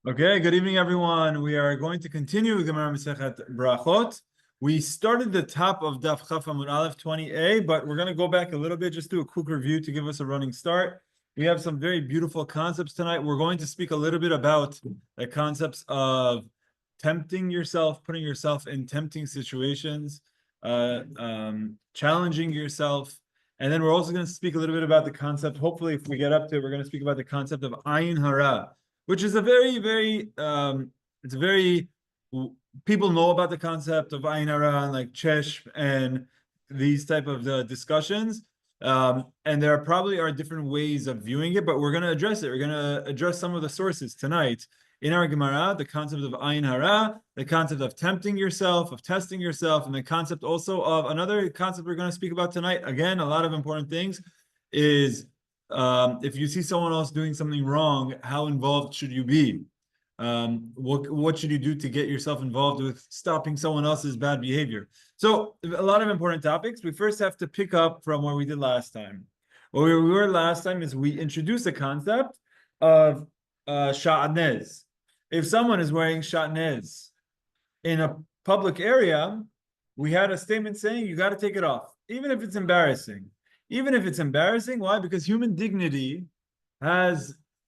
Okay, good evening, everyone. We are going to continue with Gemara Masechet Berachot. We started the top of Daf Chaf Amud Aleph 20A, but we're going to go back a little bit, just do a quick review to give us a running start. We have some very beautiful concepts tonight. We're going to speak a little bit about the concepts of tempting yourself, putting yourself in tempting situations, challenging yourself. And then we're also going to speak a little bit about the concept. Hopefully, if we get up to it, we're going to speak about the concept of ayin hara, which is a very, it's very, people know about the concept of ayin hara and like chesh and these type of discussions. And there probably are different ways of viewing it, but we're going to address it. We're going to address some of the sources tonight in our Gemara, the concept of ayin hara, the concept of tempting yourself, of testing yourself, and the concept also of another concept we're going to speak about tonight. Again, a lot of important things is if you see someone else doing something wrong, how involved should you be? What should you do to get yourself involved with stopping someone else's bad behavior? So a lot of important topics. We first have to pick up from where we did last time. Where we were last time is we introduced the concept of sha'anez. If someone is wearing sha'anez in a public area, we had a statement saying you got to take it off, even if it's embarrassing. Even if it's embarrassing, why? Because human dignity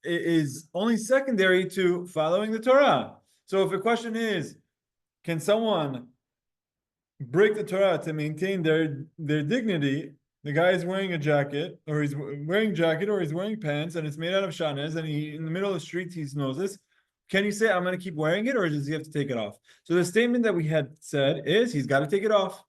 is only secondary to following the Torah. So if the question is, can someone break the Torah to maintain their dignity? The guy is wearing a jacket, or he's wearing pants, and it's made out of shanez, and he in the middle of the street he knows this. Can you say I'm going to keep wearing it, or does he have to take it off? So the statement that we had said is he's got to take it off,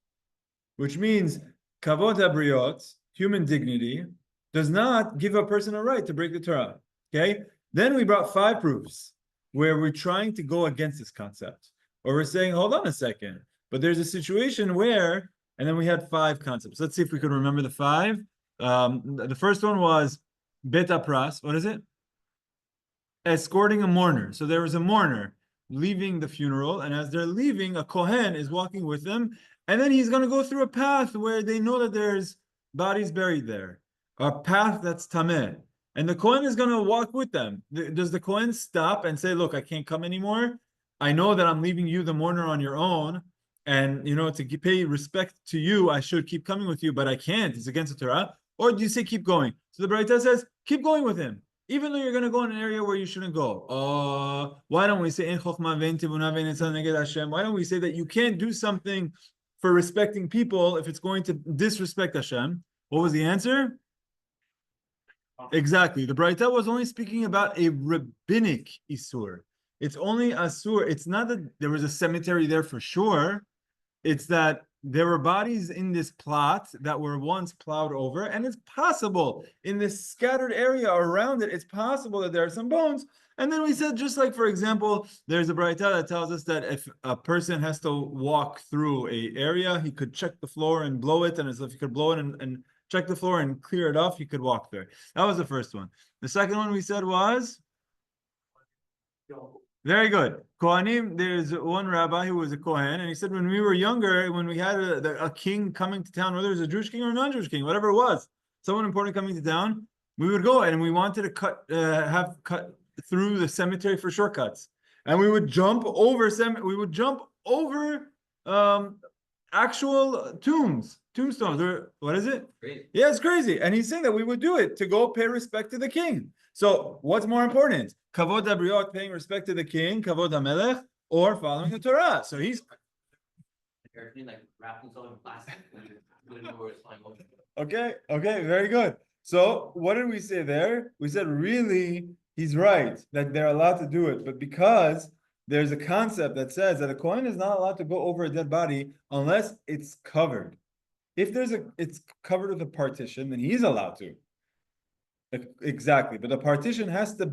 which means kavod habriot, human dignity, does not give a person a right to break the Torah. Okay? Then we brought 5 proofs where we're trying to go against this concept. Or we're saying, hold on a second. But there's a situation where, and then we had 5 concepts. Let's see if we could remember the 5. The first one was bet apras. What is it? Escorting a mourner. So there was a mourner leaving the funeral, and as they're leaving, a Kohen is walking with them, and then he's going to go through a path where they know that there's bodies buried there, a path that's tameh, and the Kohen is going to walk with them. Does the Kohen stop and say, look, I can't come anymore? I know that I'm leaving you, the mourner, on your own, and to pay respect to you, I should keep coming with you, but I can't. It's against the Torah. Or do you say keep going? So the Berachot says, keep going with him, even though you're going to go in an area where you shouldn't go. Why don't we say why don't we say that you can't do something for respecting people if it's going to disrespect Hashem? What was the answer? Exactly. The Berachot was only speaking about a rabbinic isur. It's only asur. It's not that there was a cemetery there for sure. It's that there were bodies in this plot that were once plowed over, and it's possible in this scattered area around it, it's possible that there are some bones. And then we said, just like, for example, there's a Berachot that tells us that if a person has to walk through a area, he could check the floor and blow it, and as if he could blow it and check the floor and clear it off, he could walk there. That was the first one. The second one we said was? Very good. Kohanim, there's one rabbi who was a Kohen, and he said when we were younger, when we had a king coming to town, whether it was a Jewish king or a non-Jewish king, whatever it was, someone important coming to town, we would go and we wanted to cut through the cemetery for shortcuts. And we would jump over actual tombstones, or what is it? Crazy. Yeah, it's crazy. And he's saying that we would do it to go pay respect to the king. So what's more important? Kavod habriot, paying respect to the king, kavod hamelech, or following the Torah. So he's okay, very good. So what did we say there? We said really he's right that they're allowed to do it, but because there's a concept that says that a Kohen is not allowed to go over a dead body unless it's covered. If it's covered with a partition, then he's allowed to. Exactly, but the partition has to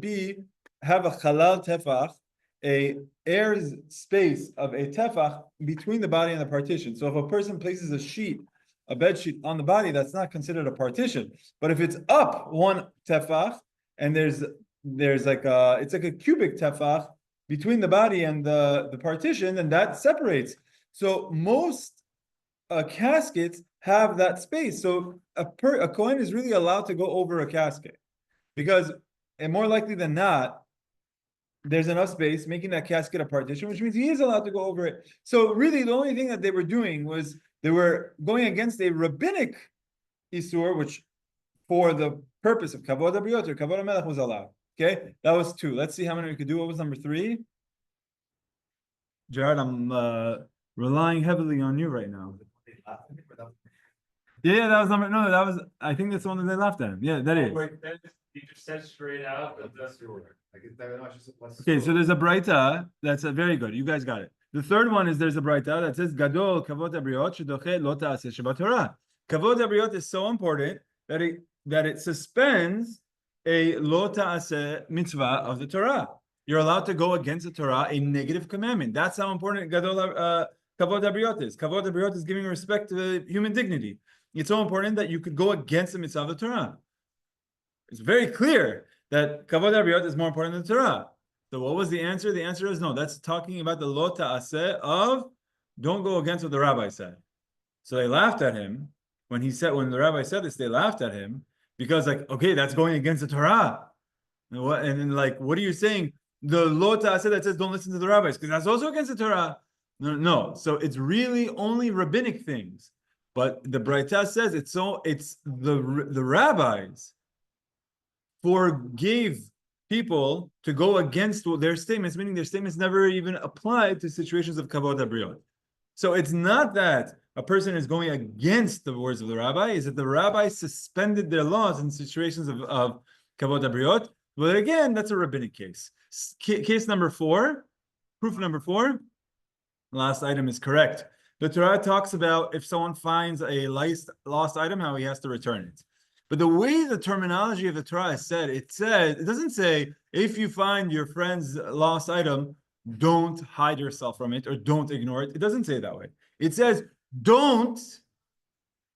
have a halal tefach, a air space of a tefach between the body and the partition. So if a person places a bed sheet on the body, that's not considered a partition. But if it's up one tefach and there's like it's like a cubic tefach between the body and the partition, and that separates. So most caskets have that space. So a Kohen is really allowed to go over a casket because, and more likely than not, there's enough space, making that casket a partition, which means he is allowed to go over it. So really, the only thing that they were doing was they were going against a rabbinic isur, which for the purpose of kavod habriot or kavod hamelech was allowed. Okay, that was 2. Let's see how many we could do. What was number 3? Jared, I'm relying heavily on you right now. Yeah, that was number. No, that was. I think that's the one that they laughed at him. Yeah, that is. Wait, you just said straight out that that's the order. Okay, so there's a braita that's a very good. You guys got it. The third one is there's a braita that says Gadol kavod habriot shedoche lo ta'aseh shebat Torah. Kavod habriot is so important that it suspends a lo ta'aseh mitzvah of the Torah. You're allowed to go against the Torah, a negative commandment. That's how important Gadol kavod habriot is. Kavod habriot is giving respect to human dignity. It's so important that you could go against the mitzvah of the Torah. It's very clear that kavod habriot is more important than the Torah. So what was the answer? The answer is no. That's talking about the lo ta'aseh of don't go against what the rabbi said. So they laughed at him when the rabbi said this. They laughed at him because okay, that's going against the Torah. And then what are you saying? The lo ta'aseh that says don't listen to the rabbis because that's also against the Torah. No. So it's really only rabbinic things. But the Braita says it's the rabbis forgave people to go against their statements, meaning their statements never even applied to situations of kavod habriot. So it's not that a person is going against the words of the rabbi, is that the rabbi suspended their laws in situations of kavod habriot. But again, that's a rabbinic case. Case number 4, proof number 4, last item is correct. The Torah talks about if someone finds a lost item, how he has to return it. But the way the terminology of the Torah is said, it doesn't say, if you find your friend's lost item, don't hide yourself from it or don't ignore it. It doesn't say it that way. It says, don't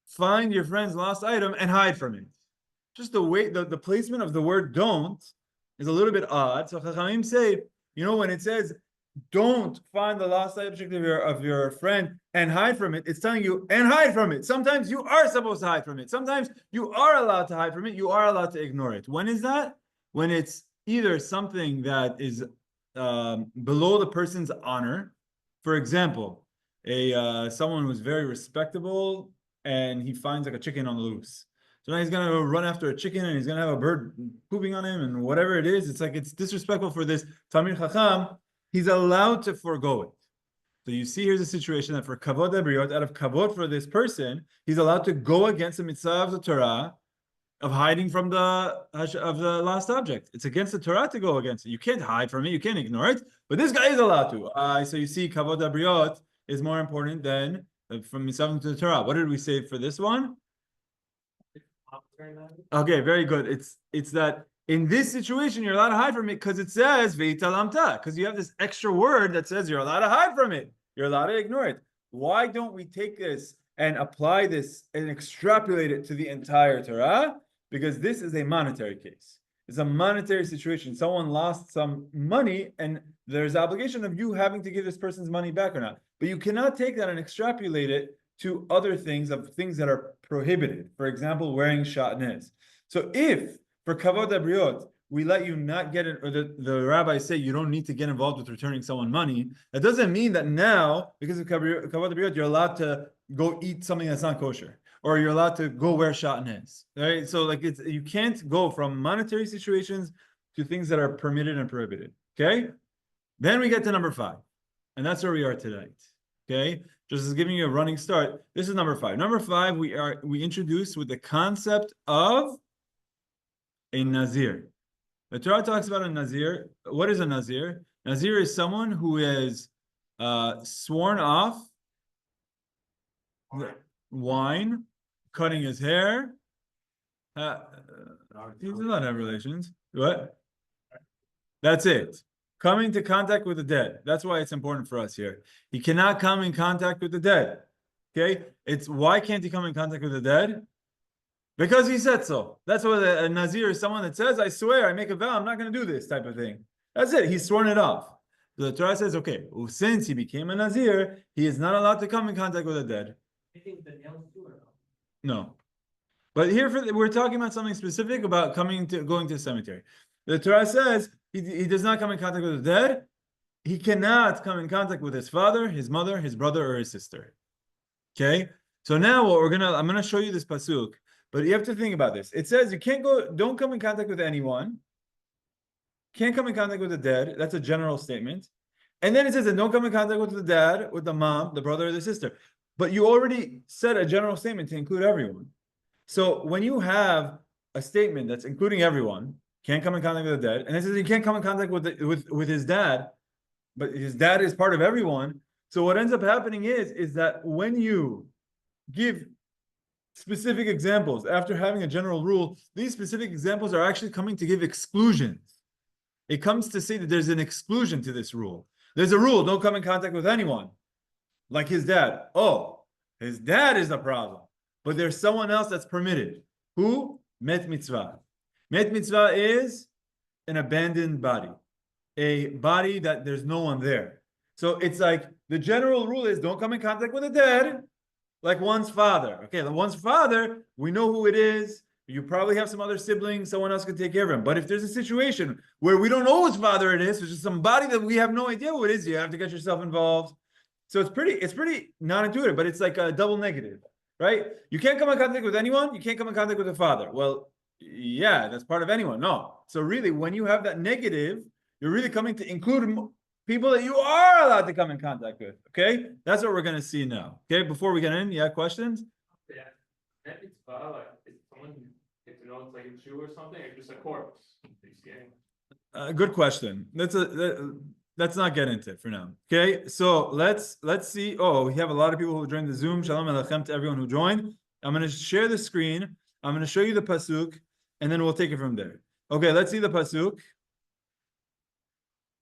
find your friend's lost item and hide from it. Just the way, the placement of the word don't is a little bit odd. So Chachamim say, when it says, don't find the lost object of your friend and hide from it, it's telling you and hide from it. Sometimes you are supposed to hide from it. Sometimes you are allowed to hide from it. You are allowed to ignore it. When is that? When it's either something that is below the person's honor. For example, someone who's very respectable and he finds a chicken on the loose. So now he's gonna go run after a chicken and he's gonna have a bird pooping on him and whatever it is. It's disrespectful for this Talmid Chacham. He's allowed to forego it. So you see, here's a situation that for kavod habriot, out of kavod for this person, he's allowed to go against the mitzvah of the Torah of hiding from the lost object. It's against the Torah to go against it. You can't hide from it. You can't ignore it. But this guy is allowed to. So you see, kavod habriot is more important than from mitzvah to the Torah. What did we say for this one? Okay, very good. It's that. In this situation, you're allowed to hide from it because it says ve'italamta, because you have this extra word that says you're allowed to hide from it. You're allowed to ignore it. Why don't we take this and apply this and extrapolate it to the entire Torah? Because this is a monetary case. It's a monetary situation. Someone lost some money and there's obligation of you having to give this person's money back or not. But you cannot take that and extrapolate it to other things that are prohibited. For example, wearing shatnez. So if for kavod habriot, we let you not get it, or the rabbis say you don't need to get involved with returning someone money. That doesn't mean that now, because of kavod habriot, you're allowed to go eat something that's not kosher, or you're allowed to go wear shatnez. Right? So you can't go from monetary situations to things that are permitted and prohibited. Okay? Then we get to number 5, and that's where we are tonight. Okay? Just as giving you a running start. This is number 5. Number 5, we introduce with the concept of a Nazir. The Torah talks about a Nazir. What is a Nazir? Nazir is someone who is sworn off wine, cutting his hair. He does not have relations. What? That's it. Coming to contact with the dead. That's why it's important for us here. He cannot come in contact with the dead. Okay? Why can't he come in contact with the dead? Because he said so. That's what a Nazir is, someone that says, I swear, I make a vow, I'm not going to do this type of thing. That's it. He's sworn it off. So the Torah says, okay, well, since he became a Nazir, he is not allowed to come in contact with the dead. No. But here we're talking about something specific about going to the cemetery. The Torah says he does not come in contact with the dead, he cannot come in contact with his father, his mother, his brother, or his sister. Okay? So now I'm gonna show you this pasuk, but you have to think about this. It says you don't come in contact with anyone, can't come in contact with the dead. That's a general statement. And then it says that don't come in contact with the dad, with the mom, the brother, or the sister. But you already said a general statement to include everyone. So when you have a statement that's including everyone, can't come in contact with the dead, and it says he can't come in contact with his dad, but his dad is part of everyone. So what ends up happening is that when you give specific examples after having a general rule, these specific examples are actually coming to give exclusions. It comes to say that there's an exclusion to this rule. There's a rule, don't come in contact with anyone, like his dad. Oh, his dad is the problem. But there's someone else that's permitted. Who? Met Mitzvah. Met Mitzvah is an abandoned body. A body that there's no one there. So it's like the general rule is don't come in contact with the dead, like one's father. Okay, one's father, we know who it is. You probably have some other siblings, someone else can take care of him. But if there's a situation where we don't know whose father it is, it's just somebody that we have no idea who it is, you have to get yourself involved. So it's pretty non-intuitive, but it's like a double negative, right? You can't come in contact with anyone, you can't come in contact with a father. Well, yeah, that's part of anyone. No. So really, when you have that negative, you're really coming to include people that you are allowed to come in contact with. Okay? That's what we're going to see now. Okay? Before we get in, questions? Yeah. Met Mitzvah, like, is someone get to know it's like a Jew or something, or just a corpse? Good question. Let's not get into it for now. Okay, so let's see. Oh, we have a lot of people who joined the Zoom. Shalom Alechem to everyone who joined. I'm going to share the screen. I'm going to show you the pasuk, and then we'll take it from there. Okay, let's see the pasuk.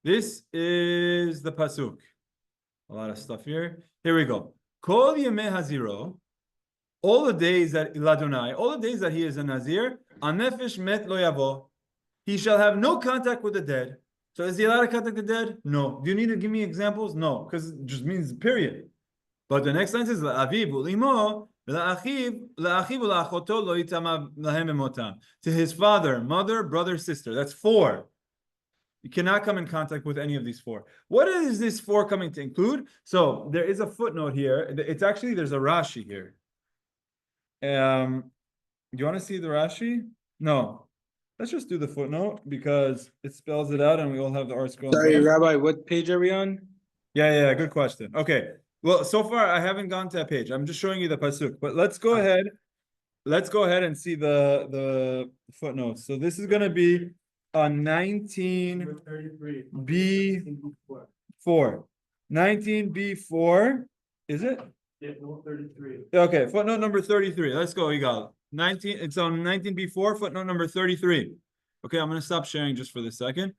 This is the pasuk. A lot of stuff here. Here we go. Kol yemei haziro. All the days that Ladonai, all the days that he is a Nazir, anefesh met lo yavo. He shall have no contact with the dead. So is he allowed to contact the dead? No. Do you need to give me examples? No, because it just means period. But the next line says la'aviv u'limo la'achiv u'la'achoto lo yitama lahem emotam. To his father, mother, brother, sister. That's 4. You cannot come in contact with any of these 4. What is this 4 coming to include? So there is a footnote here. It's actually, there's a Rashi here. Do you want to see the Rashi? No. Let's just do the footnote because it spells it out and we all have the article. Sorry, Rabbi, what page are we on? Yeah, good question. Okay. Well, so far I haven't gone to that page. I'm just showing you the pasuk. But let's go ahead. Let's go ahead and see the footnotes. So this is going to be on 19B4. 19B4. Is it? Yeah, 33. Okay, footnote number 33. Let's go, Yigal. 19. It's on 19B4, footnote number 33. Okay, I'm going to stop sharing just for this second.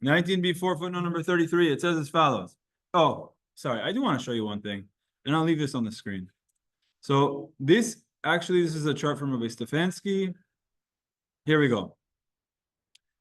19B4, footnote number 33. It says as follows. Oh, sorry. I do want to show you one thing, and I'll leave this on the screen. So this is a chart from Rabbi Stefanski. Here we go.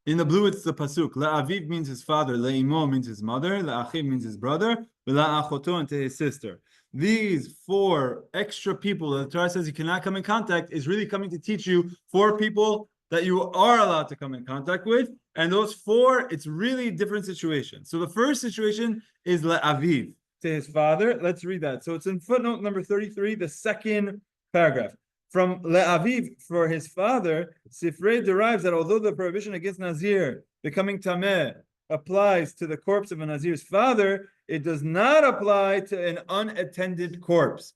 In the blue, it's the pasuk. La'aviv means his father. La'imo means his mother. La'achiv means his brother. La'achoto and to his sister. These 4 extra people that the Torah says you cannot come in contact is really coming to teach you 4 people that you are allowed to come in contact with. And those 4, it's really different situations. So the first situation is La'aviv, to his father. Let's read that. So it's in footnote number 33, the second paragraph. From Le'aviv, for his father, Sifrei derives that although the prohibition against Nazir becoming Tameh applies to the corpse of a Nazir's father, it does not apply to an unattended corpse.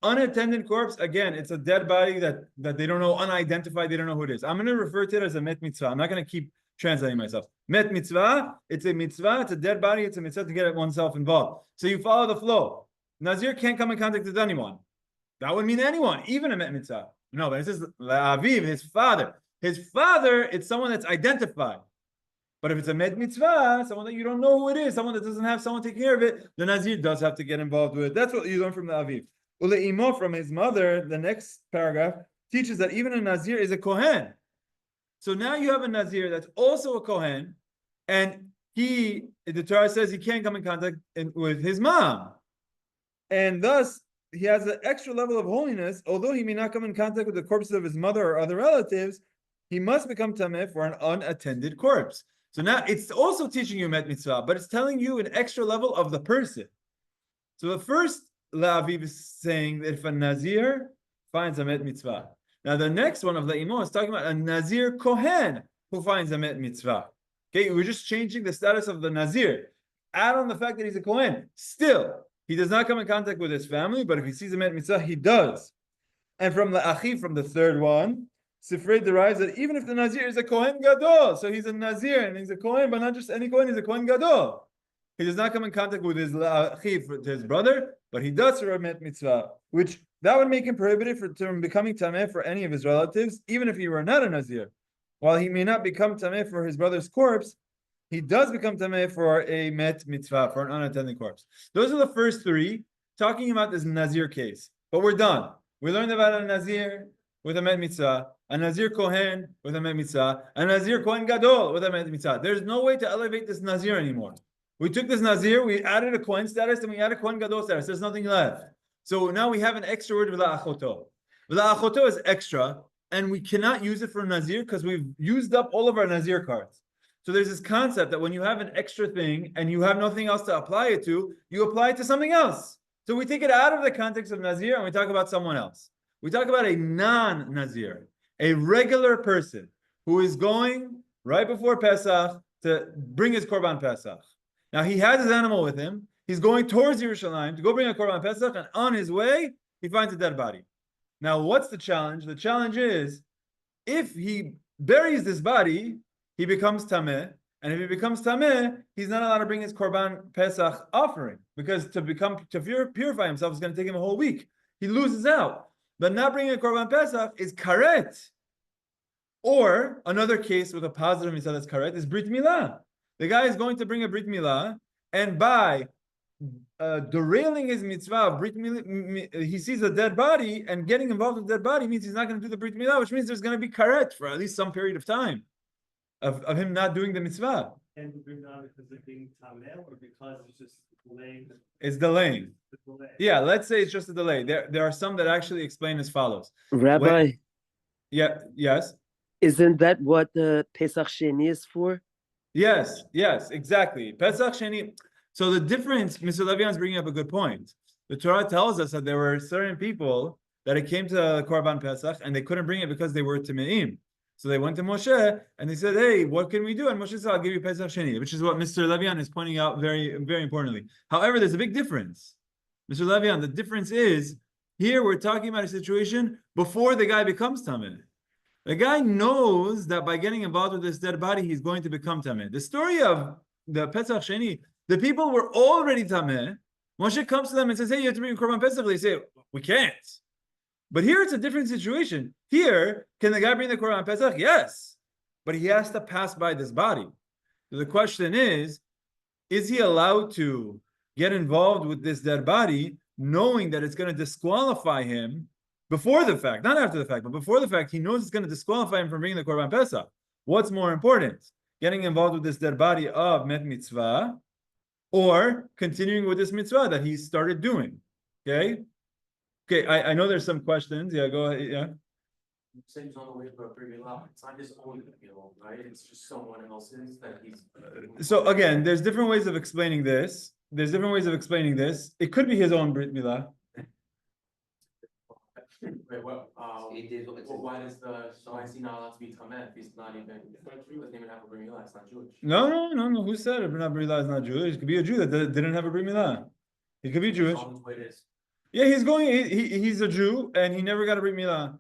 Unattended corpse, again, it's a dead body that they don't know, unidentified, they don't know who it is. I'm going to refer to it as a Met Mitzvah. I'm not going to keep translating myself. Met Mitzvah, it's a mitzvah, it's a dead body, it's a mitzvah to get oneself involved. So you follow the flow. Nazir can't come in contact with anyone. That would mean anyone, even a Met Mitzvah. No, but it says La'aviv, his father. His father, it's someone that's identified. But if it's a Met Mitzvah, someone that you don't know who it is, someone that doesn't have someone take care of it, the Nazir does have to get involved with it. That's what you learn from the Aviv. Ule'imo, from his mother, the next paragraph, teaches that even a Nazir is a Kohen. So now you have a Nazir that's also a Kohen, and the Torah says he can't come in contact with his mom. And thus, he has an extra level of holiness. Although he may not come in contact with the corpses of his mother or other relatives, he must become tameh for an unattended corpse. So now it's also teaching you Met Mitzvah, but it's telling you an extra level of the person. So the first La'aviv is saying that if a Nazir finds a Met Mitzvah. Now the next one of La'imo is talking about a Nazir Kohen who finds a Met Mitzvah. Okay, we're just changing the status of the Nazir. Add on the fact that he's a Kohen. Still, he does not come in contact with his family, but if he sees a Met Mitzvah, he does. And from La'achi, from the third one, Sifrei derives that even if the Nazir is a Kohen Gadol, so he's a Nazir and he's a Kohen, but not just any Kohen, he's a Kohen Gadol. He does not come in contact with his La'achi, his brother, but he does for a Met Mitzvah, which that would make him prohibited from becoming Tameh for any of his relatives, even if he were not a Nazir. While he may not become Tameh for his brother's corpse, he does become Tameh for a Met Mitzvah, for an unattended corpse. Those are the first three, talking about this Nazir case. But we're done. We learned about a Nazir with a Met Mitzvah, a Nazir Kohen with a Met Mitzvah, a Nazir Kohen Gadol with a Met Mitzvah. There's no way to elevate this Nazir anymore. We took this Nazir, we added a Kohen status, and we added Kohen Gadol status. There's nothing left. So now we have an extra word, V'la Achoto. V'la Achoto is extra, and we cannot use it for Nazir because we've used up all of our Nazir cards. So there's this concept that when you have an extra thing and you have nothing else to apply it to, you apply it to something else. So we take it out of the context of Nazir and we talk about someone else. We talk about a non-Nazir, a regular person who is going right before Pesach to bring his Korban Pesach. Now he has his animal with him. He's going towards Yerushalayim to go bring a Korban Pesach, and on his way, he finds a dead body. Now, what's the challenge? The challenge is, if he buries this body, he becomes Tameh, and if he becomes Tameh, he's not allowed to bring his Korban Pesach offering, because to purify himself is going to take him a whole week. He loses out. But not bringing a Korban Pesach is Karet. Or, another case with a positive mitzvah that's Karet is Brit Milah. The guy is going to bring a Brit Milah, and by derailing his mitzvah of Brit Milah, he sees a dead body, and getting involved with the dead body means he's not going to do the Brit Milah, which means there's going to be Karet for at least some period of time of him not doing the mitzvah. And the Brit Milah because they're being Tameh, or because it's just delaying? It's delaying. The delay. Yeah, let's say it's just a delay. There are some that actually explain as follows. Rabbi, Yes. isn't that what the Pesach Sheni is for? Yes, exactly. Pesach Sheni. So the difference, Mr. Levian is bringing up a good point. The Torah tells us that there were certain people that it came to Korban Pesach and they couldn't bring it because they were Timeim. So they went to Moshe and they said, hey, what can we do? And Moshe said, I'll give you Pesach Sheni, which is what Mr. Levian is pointing out very, very importantly. However, there's a big difference. Mr. Levian, the difference is, here we're talking about a situation before the guy becomes Tameh. The guy knows that by getting involved with this dead body, he's going to become Tameh. The story of the Pesach Sheni, the people were already Tameh. Moshe comes to them and says, hey, you have to bring a Korban Pesach. They say, we can't. But here it's a different situation. Here, can the guy bring the Korban Pesach? Yes. But he has to pass by this body. So the question is he allowed to get involved with this dead body, knowing that it's going to disqualify him before the fact, not after the fact, but before the fact, he knows it's going to disqualify him from bringing the Korban Pesach. What's more important? Getting involved with this dead body of Met Mitzvah, or continuing with this mitzvah that he started doing. Okay, I know there's some questions. Yeah, go ahead. Yeah. Saying he's on the way to a brit milah. It's not his own milah, right? It's just someone else's that he's. So again, there's different ways of explaining this. It could be his own brit milah. Wait, what? Why is he not allowed to be tameh if he's not even? Doesn't even have a brit milah. It's not Jewish. No. Who said a brit milah is not Jewish? It could be a Jew that didn't have a brit milah. He could be Jewish. Yeah, he's a Jew and he never got a brit milah.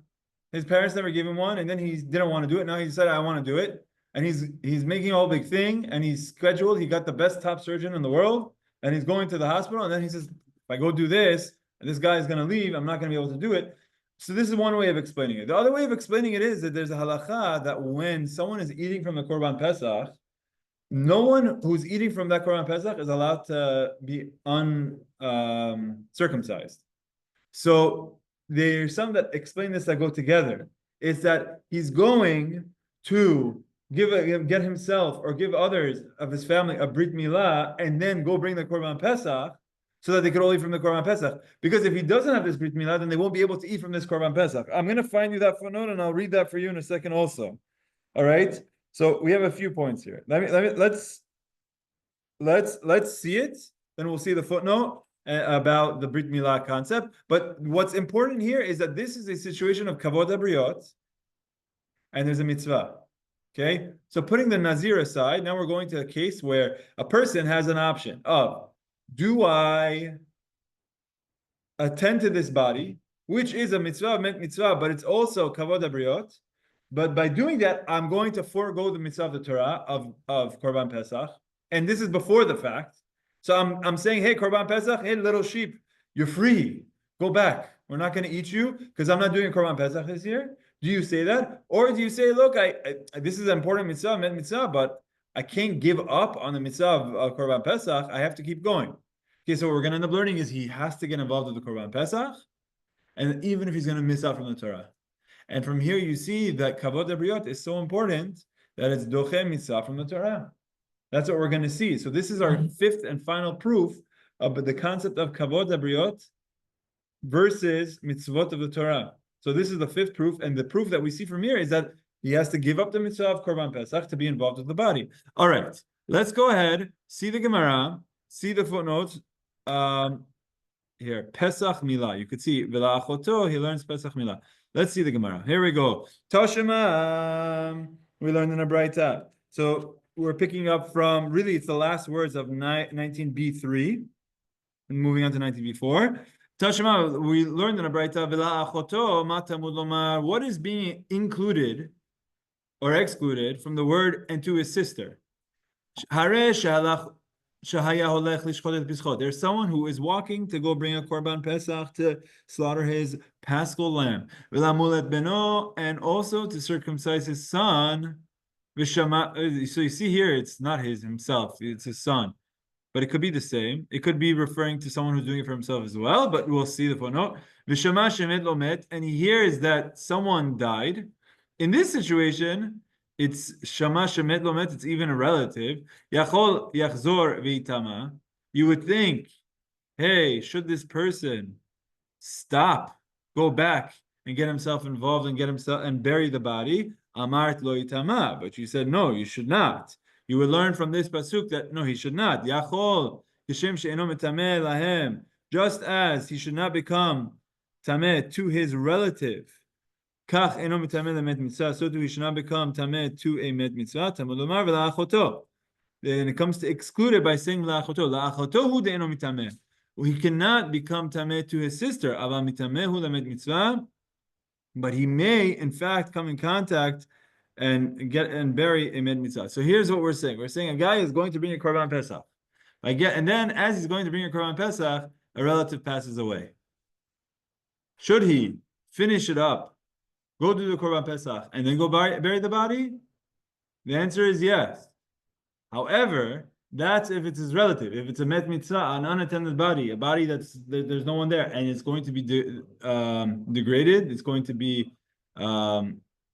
His parents never gave him one, and then he didn't want to do it. Now he said, I want to do it. And he's making a whole big thing, and he's scheduled. He got the best top surgeon in the world, and he's going to the hospital, and then he says, if I go do this, and this guy is going to leave, I'm not going to be able to do it. So this is one way of explaining it. The other way of explaining it is that there's a halacha that when someone is eating from the Korban Pesach, no one who's eating from that Korban Pesach is allowed to be uncircumcised. So there's some that explain this that go together. It's that he's going to get himself or give others of his family a brit milah and then go bring the Korban Pesach so that they could all eat from the Korban Pesach. Because if he doesn't have this brit milah, then they won't be able to eat from this Korban Pesach. I'm going to find you that footnote and I'll read that for you in a second also. All right? So we have a few points here. Let's see it. Then we'll see the footnote about the Brit Milah concept. But what's important here is that this is a situation of kavod habriot, and there's a mitzvah. Okay, so putting the Nazir aside, now we're going to a case where a person has an option of, do I attend to this body, which is a mitzvah, Met Mitzvah, but it's also kavod habriot. But by doing that, I'm going to forego the mitzvah of the Torah of Korban Pesach, and this is before the fact. So I'm saying, hey, Korban Pesach, hey, little sheep, you're free. Go back. We're not going to eat you because I'm not doing Korban Pesach this year. Do you say that? Or do you say, look, this is an important mitzvah, Met Mitzvah, but I can't give up on the mitzvah of Korban Pesach. I have to keep going. Okay, so what we're going to end up learning is he has to get involved with the Korban Pesach, and even if he's going to miss out from the Torah. And from here you see that kavod habriot is so important that it's doche mitzvah from the Torah. That's what we're going to see. So this is our fifth and final proof of the concept of kavod habriot versus mitzvot of the Torah. So this is the fifth proof, and the proof that we see from here is that he has to give up the mitzvah of Korban Pesach to be involved with the body. All right, let's go ahead, see the Gemara, see the footnotes. Here, Pesach Milah. You could see Berachot, he learns Pesach Milah. Let's see the Gemara. Here we go. Tashema, we learned in a Braita. So we're picking up from, really, it's the last words of 19b3, and moving on to 19b4. Tashema, we learned in a Braita, V'la'achoto ma tamud lomar, what is being included or excluded from the word and to his sister? There's someone who is walking to go bring a Korban Pesach to slaughter his paschal lamb. And also to circumcise his son. So you see here, it's not himself, it's his son. But it could be the same. It could be referring to someone who's doing it for himself as well, but we'll see the footnote. And he hears that someone died. In this situation, it's shama shemet lomet, it's even a relative. Yachol yachzor v'itama. You would think, hey, should this person stop, go back, and get himself involved and bury the body? Amart lo itama. But you said, no, you should not. You would learn from this pasuk that no, he should not. Yachol kishem she'eno metameh lahem. Just as he should not become tameh to his relative. Kach eno mitameh lemet mitzvah. So too he should not become tameh to a met mitzvah. Tamud lomar v'la'achoto. Then it comes to exclude it by saying la'achoto. La'achoto hu de'eno mitameh. He cannot become tameh to his sister. Ava mitameh hu lemet mitzvah. But he may, in fact, come in contact and bury a met mitzvah. So here's what we're saying. We're saying a guy is going to bring a Korban Pesach. And then as he's going to bring a Korban Pesach, a relative passes away. Should he finish it up, go do the Korban Pesach, and then go bury the body? The answer is yes. However, that's if it's his relative. If it's a Met Mitzvah, an unattended body, a body there's no one there, and it's going to be degraded, it's going to be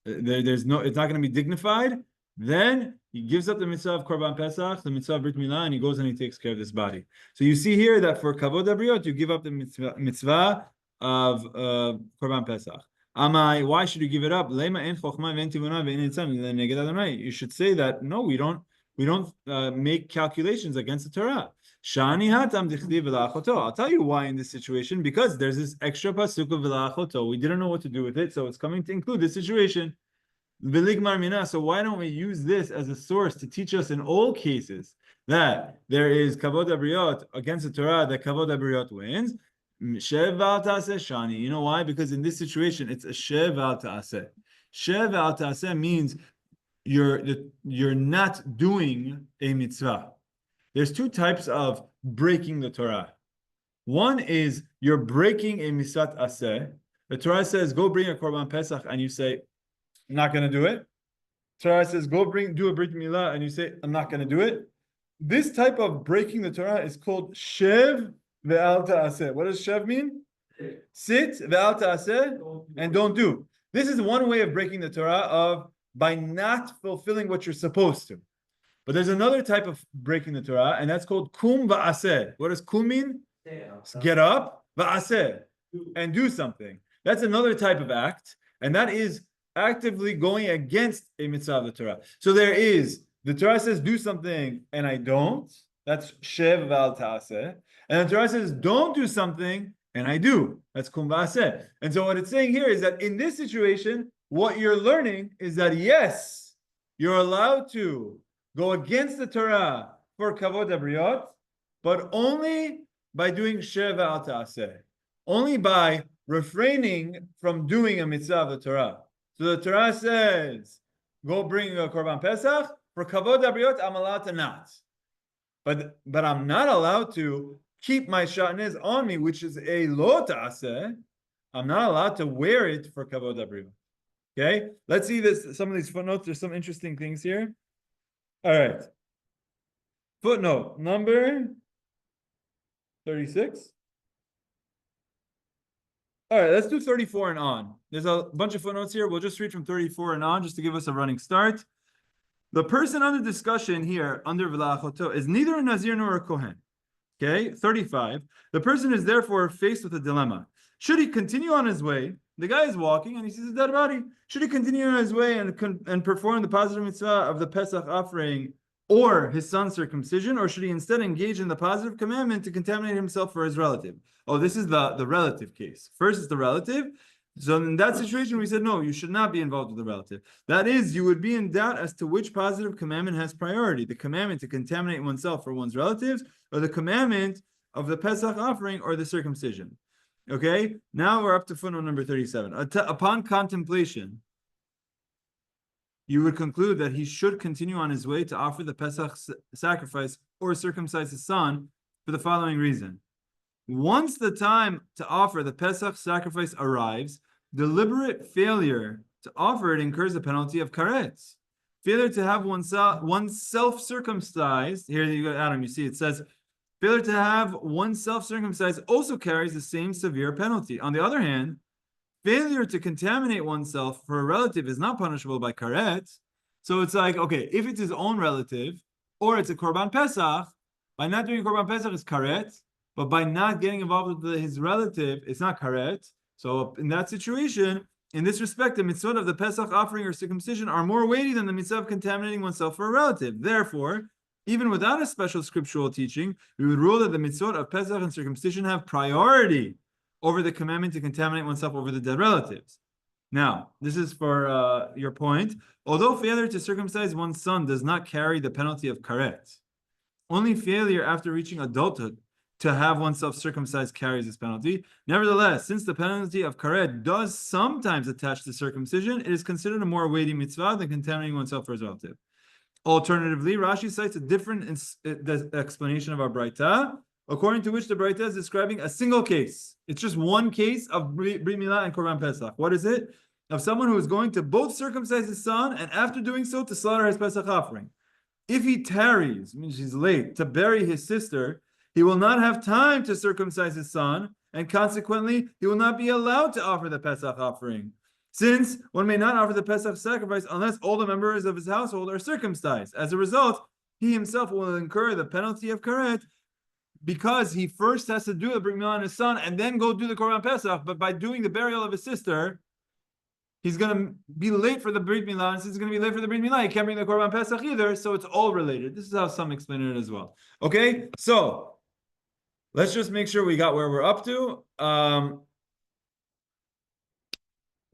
it's not going to be dignified, then he gives up the mitzvah of Korban Pesach, the mitzvah of Brit Milah, and he goes and he takes care of this body. So you see here that for kavod habriot, you give up the mitzvah of Korban Pesach. Amai, why should you give it up? You should say that no, we don't make calculations against the Torah. I'll tell you why in this situation, because there's this extra pasuk of v'la'achoto. We didn't know what to do with it, so it's coming to include this situation. So why don't we use this as a source to teach us in all cases that there is kavod habriot against the Torah, that kavod habriot wins? Shev al ta'aseh shani. You know why? Because in this situation, it's a shev al ta'aseh. Shev al ta'aseh means you're not doing a mitzvah. There's two types of breaking the Torah. One is you're breaking a mitzvah aseh. The Torah says, go bring a Korban Pesach, and you say, I'm not going to do it. Torah says, go do a Brit Milah, and you say, I'm not going to do it. This type of breaking the Torah is called shev ve'al ta'aseh. What does shev mean? Sit, ve'al ta'aseh, and don't do. This is one way of breaking the Torah by not fulfilling what you're supposed to. But there's another type of breaking the Torah, and that's called kum va'aseh. What does kum mean? Get up, va'aseh, and do something. That's another type of act, and that is actively going against a mitzvah of the Torah. So the Torah says do something and I don't. That's shev val ta'aseh. And the Torah says don't do something and I do. That's kum va'aseh. And so what it's saying here is that in this situation, what you're learning is that yes, you're allowed to go against the Torah for kavod habriot, but only by doing shev val ta'aseh. Only by refraining from doing a mitzvah of the Torah. So the Torah says, go bring a Korban Pesach. For kavod habriot, I'm allowed to not. But I'm not allowed to keep my shatnez on me, which is a lo ta'aseh. I'm not allowed to wear it for kavod habriot. Okay? Let's see this. Some of these footnotes. There's some interesting things here. All right. Footnote number 36. All right, let's do 34 and on. There's a bunch of footnotes here. We'll just read from 34 and on just to give us a running start. The person under discussion here, under Berachot, is neither a Nazir nor a Kohen. Okay, 35. The person is therefore faced with a dilemma. Should he continue on his way? The guy is walking and he sees a dead body. Should he continue on his way and perform the positive mitzvah of the Pesach offering or his son's circumcision, or should he instead engage in the positive commandment to contaminate himself for his relative? Oh, this is the relative case. First is the relative. So in that situation, we said, no, you should not be involved with the relative. That is, you would be in doubt as to which positive commandment has priority, the commandment to contaminate oneself for one's relatives, or the commandment of the Pesach offering or the circumcision. Okay, now we're up to footnote number 37. Upon contemplation, you would conclude that he should continue on his way to offer the Pesach sacrifice or circumcise his son for the following reason. Once the time to offer the Pesach sacrifice arrives, deliberate failure to offer it incurs the penalty of Karet. Failure to have oneself circumcised, here you go, Adam, you see it says, failure to have oneself circumcised also carries the same severe penalty. On the other hand, failure to contaminate oneself for a relative is not punishable by Karet. So it's like, okay, if it's his own relative, or it's a Korban Pesach, by not doing Korban Pesach is Karet, but by not getting involved with his relative, it's not Karet. So in that situation, in this respect, the mitzvot of the Pesach offering or circumcision are more weighty than the mitzvah of contaminating oneself for a relative. Therefore, even without a special scriptural teaching, we would rule that the mitzvot of Pesach and circumcision have priority over the commandment to contaminate oneself over the dead relatives. Now, this is for your point. Although failure to circumcise one's son does not carry the penalty of Karet, only failure after reaching adulthood to have oneself circumcised carries this penalty. Nevertheless, since the penalty of Karet does sometimes attach to circumcision, it is considered a more weighty mitzvah than contaminating oneself for his relative. Alternatively, Rashi cites a different explanation of our Braita, according to which the Braita is describing a single case. It's just one case of Brit Milah and Korban Pesach. What is it? Of someone who is going to both circumcise his son and after doing so to slaughter his Pesach offering. If he tarries, means he's late, to bury his sister, he will not have time to circumcise his son, and consequently, he will not be allowed to offer the Pesach offering. Since one may not offer the Pesach sacrifice unless all the members of his household are circumcised. As a result, he himself will incur the penalty of Karet because he first has to do the Brit Milah on his son and then go do the Korban Pesach. But by doing the burial of his sister, he's going to be late for the Brit Milah, and since he's going to be late for the Brit Milah, he can't bring the Korban Pesach either, so it's all related. This is how some explain it as well. Okay, so let's just make sure we got where we're up to.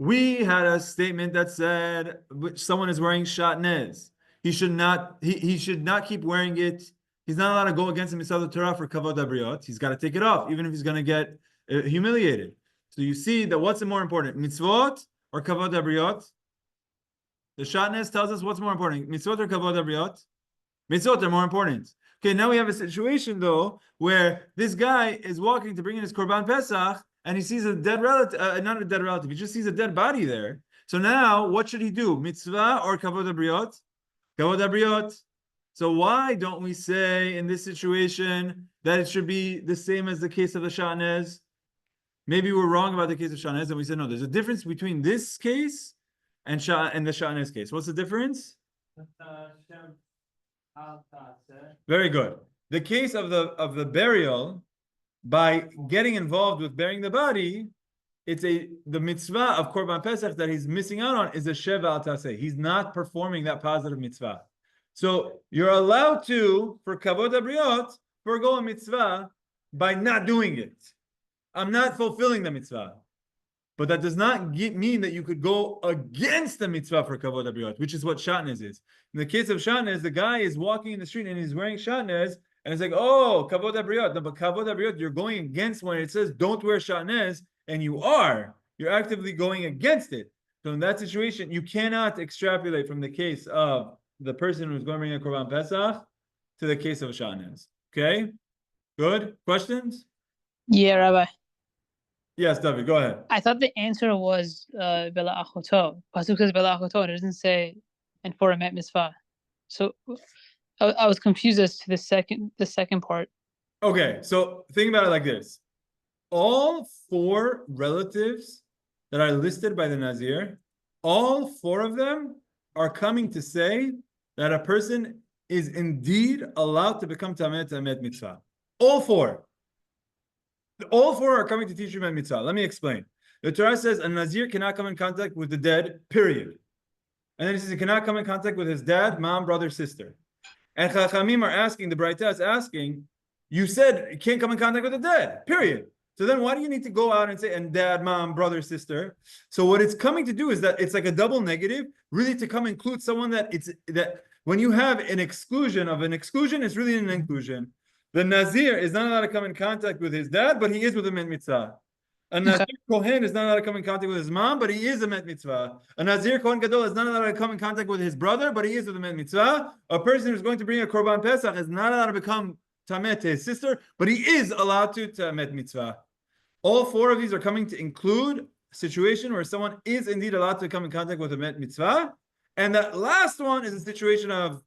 We had a statement that said someone is wearing shatnez. He should not keep wearing it. He's not allowed to go against the mitzvah of the Torah for kavod habriot. He's got to take it off, even if he's going to get humiliated. So you see that what's more important, mitzvot or kavod habriot? The shatnez tells us what's more important, mitzvot or kavod habriot? Mitzvot are more important. Okay, now we have a situation though where this guy is walking to bring in his Korban Pesach and he sees a dead relative, not a dead relative, he just sees a dead body there. So now what should he do? Mitzvah or kavod habriot? Kavod habriot. So why don't we say in this situation that it should be the same as the case of the shatnez? Maybe we're wrong about the case of shatnez and we said no, there's a difference between this case and the shatnez case. What's the difference? Very good. The case of the burial, by getting involved with burying the body, the mitzvah of Korban Pesach that he's missing out on is a sheva al taseh. He's not performing that positive mitzvah. So you're allowed to, for kavod habriot, forego a mitzvah by not doing it. I'm not fulfilling the mitzvah. But that does not mean that you could go against the mitzvah for kavod habriot, which is what shatnez is. In the case of shatnez, the guy is walking in the street and he's wearing shatnez, and it's like, oh, kavod habriot. No, but kavod habriot, you're going against when it says don't wear shatnez, and you're actively going against it. So in that situation, you cannot extrapolate from the case of the person who's going to bring a Korban Pesach to the case of shatnez. Okay? Good? Questions? Yeah, Rabbi. Yes, David, go ahead. I thought the answer was Berachot. Pasuk says Berachot. It doesn't say and for a Met Mitzvah. So I was confused as to the second part. Okay, so think about it like this. All 4 relatives that are listed by the Nazir, all 4 of them are coming to say that a person is indeed allowed to become Tameh to Met Mitzvah. All 4. All 4 are coming to teach you Met Mitzvah. Let me explain. The Torah says a Nazir cannot come in contact with the dead, period. And then it says he cannot come in contact with his dad, mom, brother, sister. And Chachamim are asking, the Braita is asking, you said you can't come in contact with the dead, period. So then why do you need to go out and say, and dad, mom, brother, sister? So what it's coming to do is that it's like a double negative, really to come include someone that when you have an exclusion of an exclusion, it's really an inclusion. The Nazir is not allowed to come in contact with his dad, but he is with a Met Mitzvah. A Nazir Kohen is not allowed to come in contact with his mom, but he is a Met Mitzvah. A Nazir Kohen Gadol is not allowed to come in contact with his brother, but he is with a Met Mitzvah. A person who's going to bring a Korban Pesach is not allowed to become Tameh to his sister, but he is allowed to Met Mitzvah. All 4 of these are coming to include a situation where someone is indeed allowed to come in contact with a Met Mitzvah. And that last one is a situation of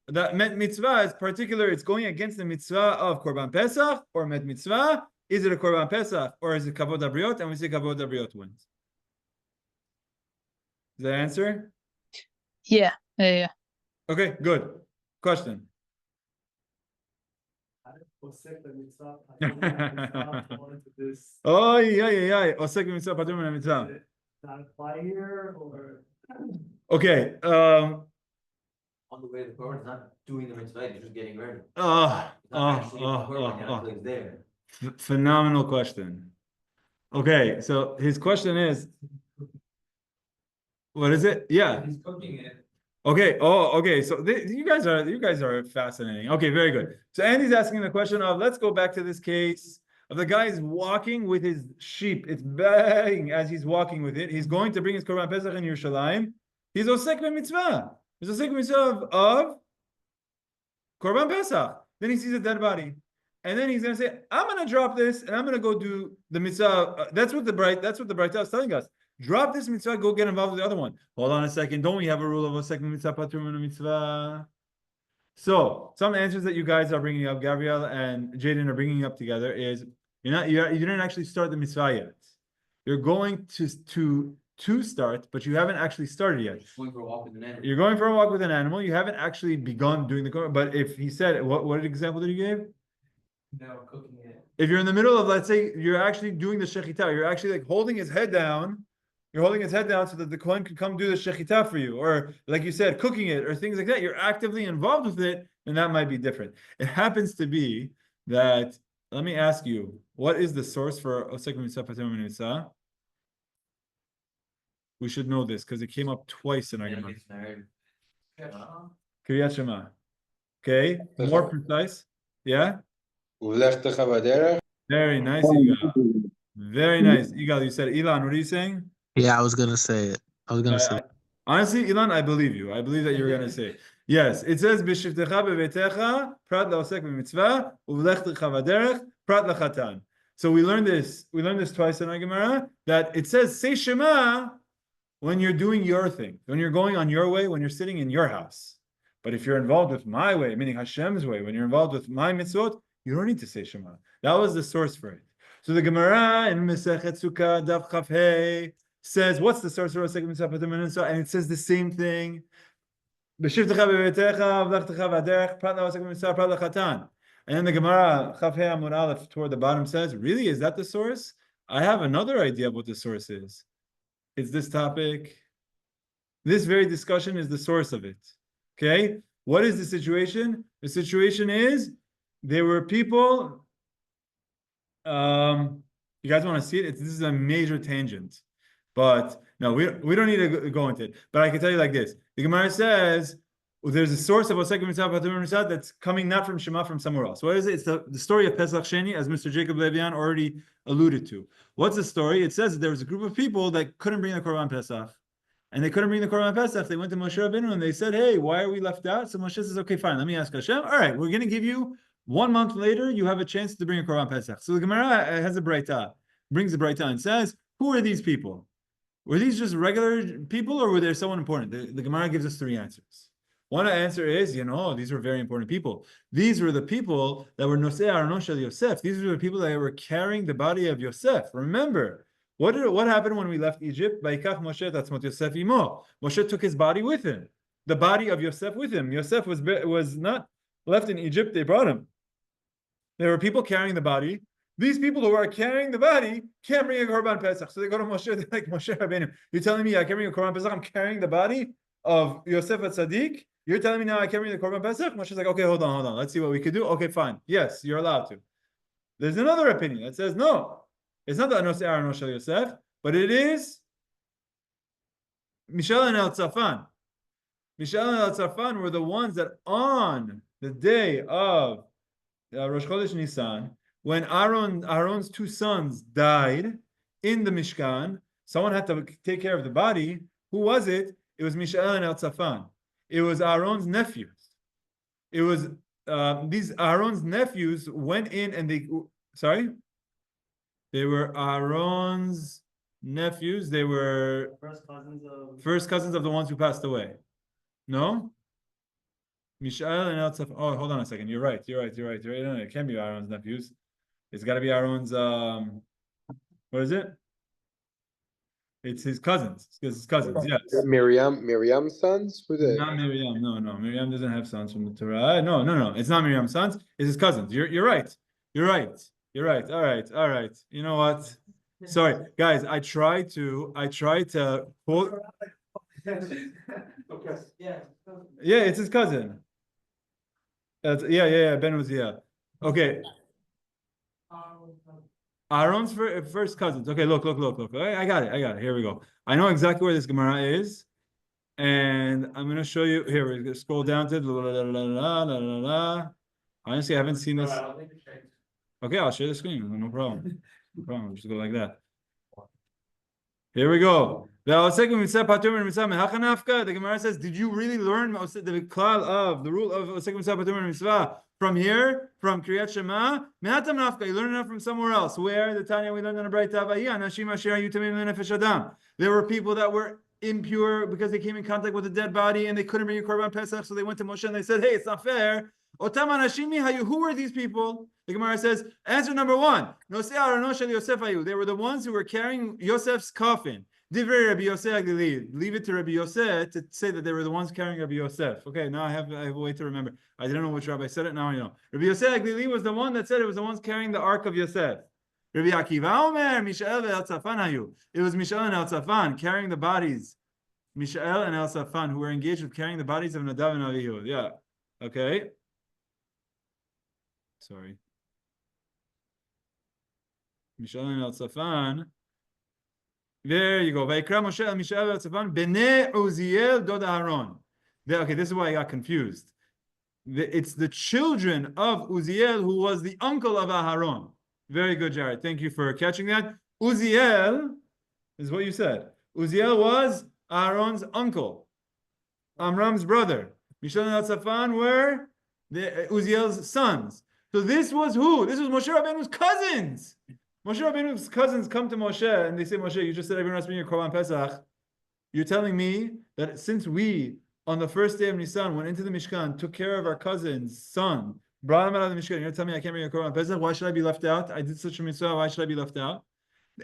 that Met Mitzvah is particular, it's going against the mitzvah of Korban Pesach or Met Mitzvah. Is it a Korban Pesach or is it Kavod Habriot? And we say Kavod Habriot wins. Does that answer? Yeah. Okay, good. Question. Oh, yeah. Osek b'mitzvah patur min mitzvah. Not apply here or? Okay. On the way to the Korban, it's not doing the mitzvah, you're just getting ready. It's Oh, not actually in the Korban, it actually is there. phenomenal question. Okay, so his question is, what is it? Yeah. He's cooking it. Okay. Oh, okay. So you guys are fascinating. Okay, very good. So Andy's asking the question of, let's go back to this case of the guy is walking with his sheep. It's bang as he's walking with it. He's going to bring his Korban Pesach in Yerushalayim. He's osek b'mitzvah. He's osek b'mitzvah of Korban Pesach. Then he sees a dead body. And then he's going to say, I'm going to drop this and I'm going to go do the mitzvah. That's what the Braita is telling us. Drop this mitzvah, go get involved with the other one. Hold on a second. Don't we have a rule of a second mitzvah patur min mitzvah? So some answers that you guys are bringing up, Gabrielle and Jaden are bringing up together is you didn't actually start the mitzvah yet. You're going to start, but you haven't actually started yet. Going for a walk with an animal. You're going for a walk with an animal. You haven't actually begun doing the Korban. But if he said, what example did he give? No, cooking it. If you're in the middle of, let's say, you're actually doing the shechita, you're actually like holding his head down. You're holding his head down so that the Kohen can come do the shechita for you, or like you said, cooking it, or things like that. You're actively involved with it, and that might be different. It happens to be that. Let me ask you, what is the source for osek mitzvah patur min mitzvah? We should know this because it came up twice in our Gemara. Kriyat Shema. Okay, more precise. Yeah. Very nice, Igal. Very nice, Igal. You said Ilan. What are you saying? Yeah, I was gonna say it. Honestly, Ilan, I believe you. I believe that you're gonna say it. Yes. It says b'shivtecha bebetecha prat laosek b'mitzvah uvlechtecha v'derech prat lachatan. So we learned this. We learned this twice in our Gemara that it says say Shema when you're doing your thing, when you're going on your way, when you're sitting in your house. But if you're involved with my way, meaning Hashem's way, when you're involved with my mitzvot, you don't need to say Shema. That was the source for it. So the Gemara in Masechet Sukkah Daf Chaf Hey says, what's the source for osek mitzvah patur min mitzvah? And it says the same thing. B'shivtecha bebetecha v'lechtecha v'derech prat laosek b'mitzvah prat lachatan. And then the Gemara Chaf Hey Amud Aleph toward the bottom says, really, is that the source? I have another idea of what the source is. It's this topic. This very discussion is the source of it. Okay? What is the situation? The situation is there were people. You guys want to see it? This is a major tangent. But no, we don't need to go into it. But I can tell you like this. The Gemara says there's a source of Osek Mitzvah that's coming not from Shema, from somewhere else. What is it? It's the story of Pesach Sheni, as Mr. Jacob Levian already alluded to. What's the story? It says that there was a group of people that couldn't bring the Korban Pesach. And they couldn't bring the Korban Pesach. They went to Moshe Rabbeinu and they said, hey, why are we left out? So Moshe says, okay, fine, let me ask Hashem. All right, we're going to give you 1 month later, you have a chance to bring a Korban Pesach. So the Gemara has a Braita, brings a Braita and says, who are these people? Were these just regular people or were there someone important? The Gemara gives us 3 answers. One answer is, these were very important people. These were the people that were Nosei Aronon Shel Yosef. These were the people that were carrying the body of Yosef. Remember, what happened when we left Egypt? Vayikach Moshe Tatzmot Yosef Imo. Moshe took his body with him, the body of Yosef with him. Yosef was not left in Egypt; they brought him. There were people carrying the body. These people who are carrying the body can't bring a Korban Pesach. So they go to Moshe. They're like, Moshe Rabbeinu, you're telling me I can't bring a Korban Pesach? I'm carrying the body of Yosef at Tzaddik. You're telling me now I can't bring the Korban Pesach? Moshe's like, okay, hold on. Let's see what we could do. Okay, fine. Yes, you're allowed to. There's another opinion that says no. It's not the Anos Aaron Shel Yosef, but it is Mishael and El Tzafan. Mishael and El Tzafan were the ones that on the day of Rosh Chodesh Nisan, when Aaron's 2 sons died in the Mishkan, someone had to take care of the body. Who was it? It was Mishael and El Tzafan. It was Aaron's nephews. It was these Aaron's nephews went in and they were Aaron's nephews. They were first cousins of the ones who passed away. No? Mishael and El Tzafan. Oh, hold on a second. You're right. No, it can't be Aaron's nephews. It's got to be Aaron's. What is it? It's his cousins. It's his cousins. Yes. Miriam's sons? Who they? Not Miriam. No. Miriam doesn't have sons from the Torah. No. It's not Miriam's sons. It's his cousins. You're right. You're right. All right. You know what? Sorry, guys. I try to quote. Yeah, it's his cousin. Yeah. Ben Uziel. Okay. Aaron's first cousins. Okay, look. I got it. Here we go. I know exactly where this Gemara is, and I'm gonna show you. Here, we're gonna scroll down to Honestly, I haven't seen this. Okay, I'll share the screen. No problem. Just go like that. Here we go. The Gemara says, did you really learn the klal of the rule of Osek Mitzvah Patur Mitzvah from here, from Kriyat Shema? You learned enough from somewhere else. Where? The Tanya we learned on a Braita. There were people that were impure because they came in contact with a dead body and they couldn't bring a Korban Pesach, so they went to Moshe and they said, hey, it's not fair. Who were these people? The Gemara says, answer number 1. They were the ones who were carrying Yosef's coffin. Leave it to Rabbi Yosef to say that they were the ones carrying Rabbi Yosef. Okay, now I have a way to remember. I didn't know which rabbi said it, now I know. Rabbi Yosef Aglili was the one that said it was the ones carrying the ark of Yosef. Rabbi Akiva Omer, Mishael and El Tzafan hayu. It was Mishael and El Tzafan carrying the bodies. Mishael and El Tzafan who were engaged with carrying the bodies of Nadav and Avihu. Yeah. Okay. Sorry. Mishael and El Tzafan. There you go. Vayikra Moshe and Mishael El Tzafan bnei Uziel dod Aaron. Okay, this is why I got confused. It's the children of Uziel who was the uncle of Aharon. Very good, Jared. Thank you for catching that. Uziel is what you said. Uziel was Aaron's uncle, Amram's brother. Mishael and El Tzafan were Uziel's sons. So this was who? This was Moshe Rabbeinu's cousins. Moshe Rabbeinu's cousins come to Moshe and they say, Moshe, you just said everyone has to bring your Korban Pesach. You're telling me that since we, on the first day of Nisan, went into the Mishkan, took care of our cousin's son, brought him out of the Mishkan, you're telling me I can't bring your Korban Pesach? Why should I be left out? I did such a mitzvah. Why should I be left out?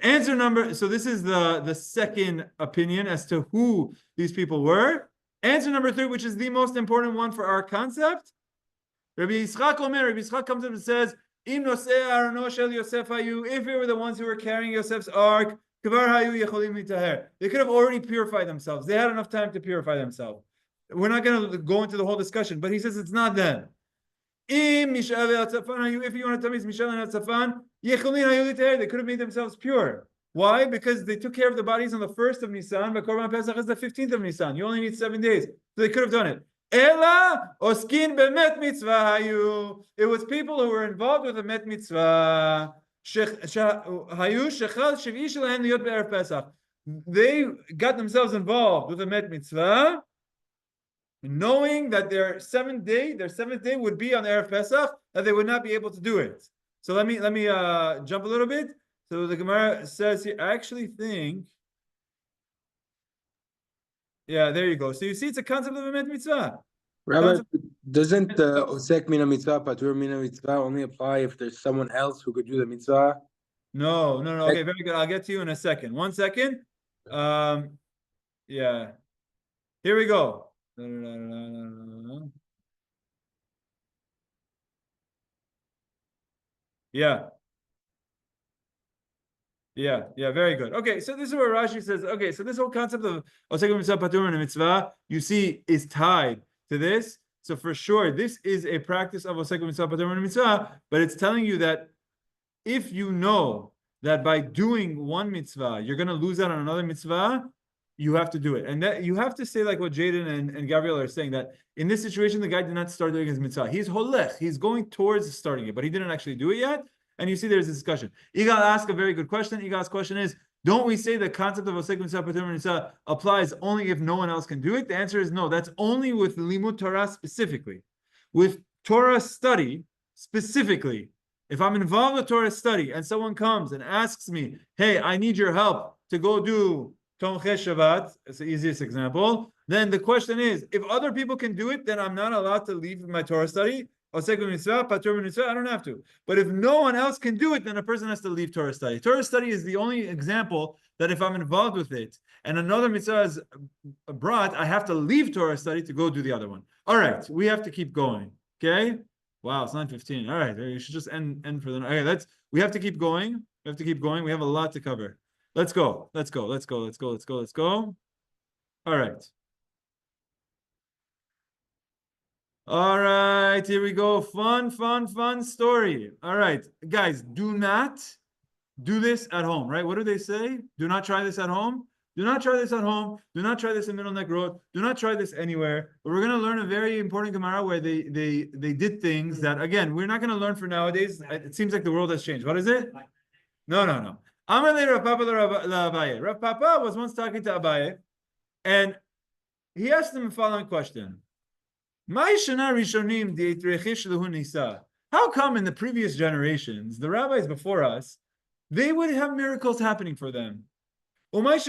Answer number, so this is the second opinion as to who these people were. Answer number 3, which is the most important one for our concept. Rabbi Yitzchak Omer, Rabbi Yitzchak comes up and says, Im nosei arono shel Yosef hayu, if it were the ones who were carrying Yosef's ark, kvar hayu yecholim litaher. They could have already purified themselves. They had enough time to purify themselves. We're not going to go into the whole discussion, but he says it's not them. Im mishav atzafan hayu, if you want to tell me it's mishav and atzafan, yecholim hayu litaher. They could have made themselves pure. Why? Because they took care of the bodies on the 1st of Nisan, but Korban Pesach is the 15th of Nisan. You only need 7 days. So they could have done it. Ela oskin bemet mitzvah hayu. It was people who were involved with the Met Mitzvah. Hayu shechal shiv'i shelahem liyot be'erev Pesach. They got themselves involved with the Met Mitzvah, knowing that their seventh day would be on Erev Pesach, that they would not be able to do it. So let me jump a little bit. So the Gemara says here, I actually think, yeah, there you go. So you see, it's a concept of a Met Mitzvah. Rabbi, doesn't the Osek Mina Mitzvah, Patur Mina Mitzvah only apply if there's someone else who could do the mitzvah? No. Okay, very good. I'll get to you in a second. 1 second. Yeah. Here we go. Yeah, very good. Okay, so this is where Rashi says, okay, so this whole concept of Osek Mitzvah, Patur and Mitzvah, you see, is tied to this. So for sure, this is a practice of Osek Mitzvah, Patur and Mitzvah, but it's telling you that if you know that by doing one mitzvah, you're going to lose out on another mitzvah, you have to do it. And that you have to say like what Jaden and Gabriel are saying, that in this situation, the guy did not start doing his mitzvah. He's holech. He's going towards starting it, but he didn't actually do it yet. And you see there's a discussion. Igal asked a very good question. Igal's question is, don't we say the concept of Osek Mitzvah, Patur Mitzvah applies only if no one else can do it? The answer is no. That's only with Limud Torah specifically. With Torah study specifically, if I'm involved with Torah study and someone comes and asks me, hey, I need your help to go do Tomchei Shabbat, it's the easiest example, then the question is, if other people can do it, then I'm not allowed to leave my Torah study. Osek Mitzvah, Patur Mitzvah, I don't have to. But if no one else can do it, then a person has to leave Torah study. Torah study is the only example that if I'm involved with it and another mitzvah is brought, I have to leave Torah study to go do the other one. All right, we have to keep going. Okay? Wow, it's 9:15. All right, you should just end for the night. Okay, we have to keep going. We have a lot to cover. Let's go. All right. All right, here we go. Fun story. All right, guys, do not do this at home, right? What do they say? Do not try this at home. Do not try this at home. Do not try this in Middle Neck Road. Do not try this anywhere. But we're going to learn a very important Gemara where they did things that, again, we're not going to learn for nowadays. It seems like the world has changed. What is it? No. Amar le Rav Papa Abaye. Rav Papa was once talking to Abaye, and he asked him the following question. How come in the previous generations, the rabbis before us, they would have miracles happening for them? But us,